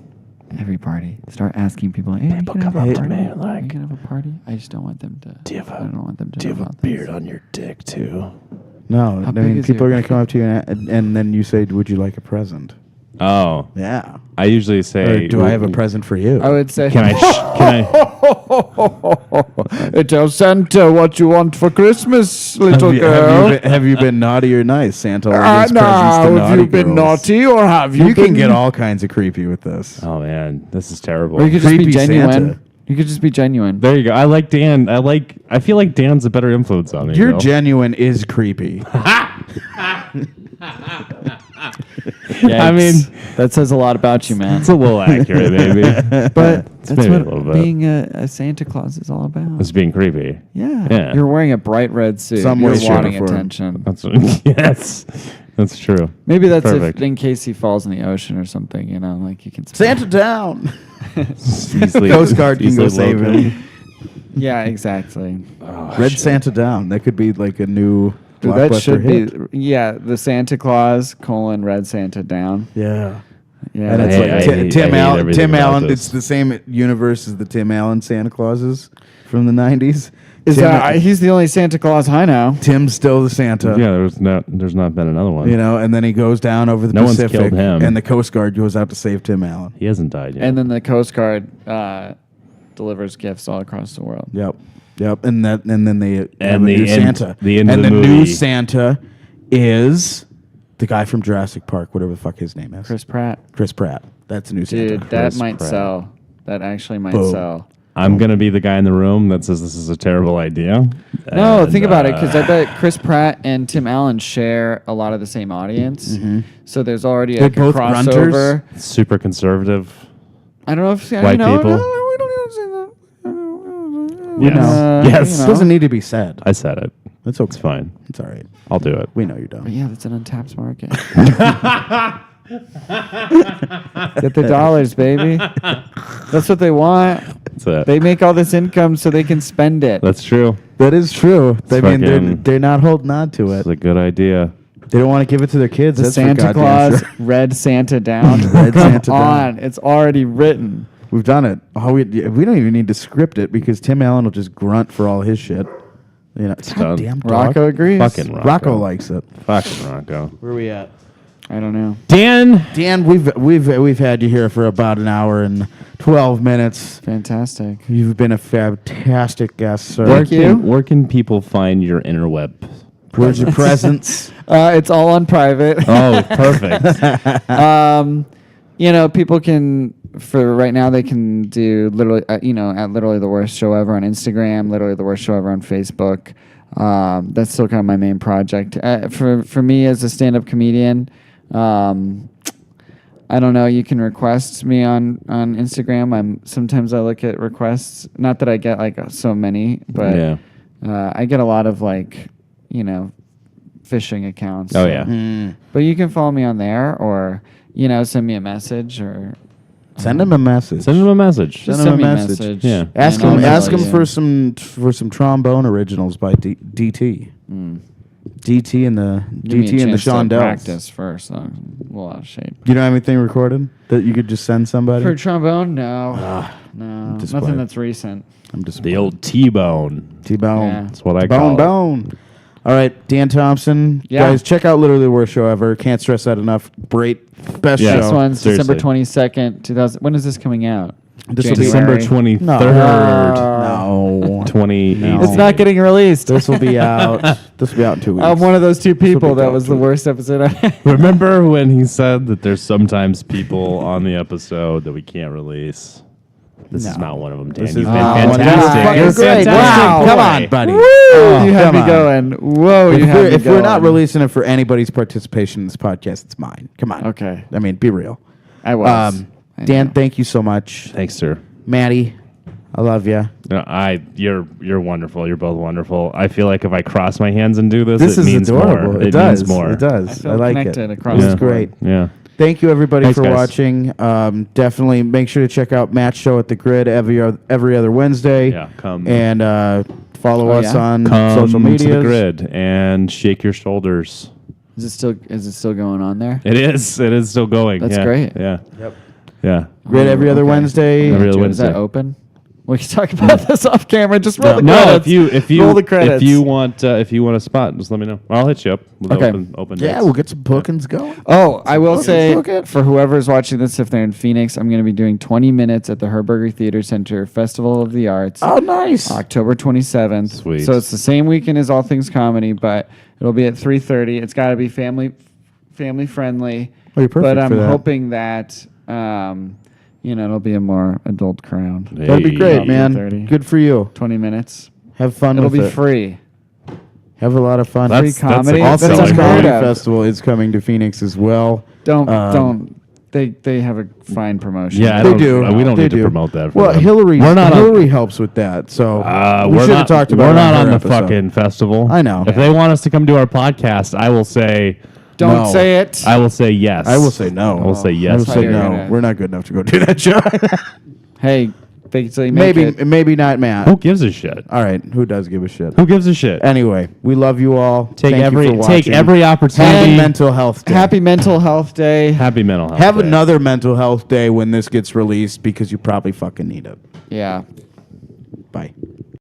Every party, start asking people. Hey, People you gonna come have up a to party? me and like, Are you gonna have a party? I just don't want them to. Do you have I don't want them to. Do you know have a about this. beard on your dick too? No. How I big mean, is people are your- going to come up to you and then you say, "Would you like a present?" Oh, Yeah. I usually say, Or, do I have a present for you? I would say. Can I? Tell Santa what you want for Christmas, little girl. Have you been naughty or nice? Santa only gives presents to Now, naughty have you been girls. naughty or have you? You been can get all kinds of creepy with this. Oh man, this is terrible. Or you could just be Creepy genuine. Santa. You could just be genuine. There you go. I like Dan. I feel like Dan's a better influence on me. Your Bill. genuine is creepy. I mean, that says a lot about you, man. it's a little accurate, maybe. But It's that's maybe a little what bit. being a Santa Claus is all about. It's being creepy. Yeah. Yeah. You're wearing a bright red suit. Some You're way, shape, or wanting form. attention. That's yes, that's true. Maybe that's Perfect. if, in case he falls in the ocean or something, like you can. Santa down. Easily- Coast Guard can go easily save located. him. Yeah, exactly. Oh, Red shit. Santa down. That could be like a new Dude, blockbuster that should hit. be. Yeah, the Santa Claus : Red Santa down. Yeah. Yeah, And it's I like hate- I hate Tim Allen. everything Tim about Allen. this. It's the same universe as the Tim Allen Santa Clauses from the '90s. is Tim, that he's the only Santa Claus I know. Tim's still the Santa? Yeah, there's not been another one. You know, and then he goes down over the No one's Pacific, killed him. and the Coast Guard goes out to save Tim Allen. He hasn't died yet. And then the Coast Guard delivers gifts all across the world. Yep, yep. And then they have And a the new end- Santa. the end and of the new movie. Santa is the guy from Jurassic Park, whatever the fuck his name is. Chris Pratt. Chris Pratt. That's a new Santa. Dude, that Chris might Pratt. sell. that actually might Boom. sell. I'm gonna be the guy in the room that says this is a terrible idea. No, And, think about it, because I bet Chris Pratt and Tim Allen share a lot of the same audience. So there's already They're like a both crossover. grunters? super conservative. I don't know if White people. we don't need to say that. Yes. Yes. It doesn't need to be said. I said it. It's okay. It's fine. It's all right. I'll do it. We know you But don't. yeah, that's an untapped market. Get the dollars, baby. That's what they want. That's it. They make all this income so they can spend it. That's true. That is true. I mean, fucking- they're not holding on to it. It's a good idea. They don't want to give it to their kids. The That's for Santa goddamn Claus, sure. red Santa down. Red Santa Come down. on, it's already written. We've done it. We don't even need to script it because Tim Allen will just grunt for all his shit. You know, done. goddamn dog. Rocco agrees. Fucking Rocco. Rocco likes it. Fucking Rocco. Where are we at? I don't know. Dan. Dan, we've had you here for about an hour and 12 minutes. Fantastic. You've been a fantastic guest, sir. Thank you. Where can people find your interweb? Where's your presence? It's all on private. Oh, perfect. People can, for right now, they can do literally, at literally the worst show ever on Instagram, literally the worst show ever on Facebook. That's still kind of my main project. For me as a stand-up comedian, I don't know. You can request me on Instagram. Sometimes I look at requests. Not that I get like so many, but Yeah. I get a lot of phishing accounts. Oh, yeah. But you can follow me on there, or send me a message, or Send him a message. Send him a message. just Send him send me a a message. message. Yeah. Ask and him. I'll Ask tell him you. for some trombone originals by DT. DT and the Give me a DT and the chance to Shondells. practice first. I'm a little out of shape. You don't have anything recorded that you could just send somebody? For trombone, no, no, disappointed. nothing that's recent. I'm just The old T-bone. T-Bone. Yeah. That's what I call Bone. All right, Dan Thomson. Yeah. Guys, check out Literally the Worst Show Ever. Can't stress that enough. Great. Best Yeah. show. This one's seriously. December 22nd, 2000. When is this coming out? This will be December January. 23rd. No. 2018. It's not getting released. This will be out. This will be out in 2 weeks. I'm one of those two people be that dope, was the too. worst episode I had. Remember when he said that there's sometimes people on the episode that we can't release? This is No. not one of them, Dan. This You've is been not one of them. fantastic. You're You're great. fantastic. Wow. Come on, boy. buddy. You had come me on. going. Whoa, you had me If we're not going. releasing it for anybody's participation in this podcast, it's mine. Come on. Okay. I mean, be real. I was. I Dan, know. thank you so much. Thanks, sir. Maddie, I love you. No, you're wonderful. You're both wonderful. I feel like if I cross my hands and do this, This it is means adorable. more. It does. means more. It does. I feel I like connected it. across This is the board. great. Yeah. Thank you, everybody, Thanks, for guys. watching. Definitely make sure to check out Matt's show at the Grid every other Wednesday. Yeah, come. And follow Oh, us yeah? on Come social media. to the grid and shake your shoulders. Is it still going on there? It is. It is still going. That's yeah. great. Yeah. Yep. Yeah. Grid every other Okay. Wednesday. Every other Is Wednesday. that open? We can talk about this off camera. Just roll the No, credits. if you roll the credits. if you want a spot, just let me know. I'll hit you up with Okay. open Yeah, dates. we'll get some bookings going. Oh, I will Book it, say book it. for whoever's watching this, if they're in Phoenix, I'm going to be doing 20 minutes at the Herberger Theater Center Festival of the Arts, Oh, nice. October 27th. Sweet. So it's the same weekend as All Things Comedy, but it'll be at 3:30. It's got to be family friendly. Oh, you're perfect but I'm for that. hoping that it'll be a more adult crowd. That'd be great, Hey. man. 30. Good for you. 20 minutes. Have fun It'll with be it. free. Have a lot of fun. That's- Free comedy. that's All a Things selling Comedy point. Festival is coming to Phoenix as well. Don't. They have a fine promotion. Yeah, I They don't- do. we don't They need to do. promote that for Well, them. Hillary We're not on- Hillary helps with that. So we we're should have not, talked about we're it not her on the episode. fucking festival. I know. If they want us to come to our podcast, I will say Don't No. say it. I will say yes. I will say no. I will say I yes. will How say you're no. gonna- We're not good enough to go do that show. Hey, fake it till you make maybe it. maybe not Matt. Who gives a shit? All right, who does give a shit? Who gives a shit? Anyway, we love you all. Take Thank you for watching. every opportunity. Happy Mental Health Day. Happy Mental Health Day. Happy mental health. Have day. another Mental Health Day when this gets released because you probably fucking need it. Yeah. Bye.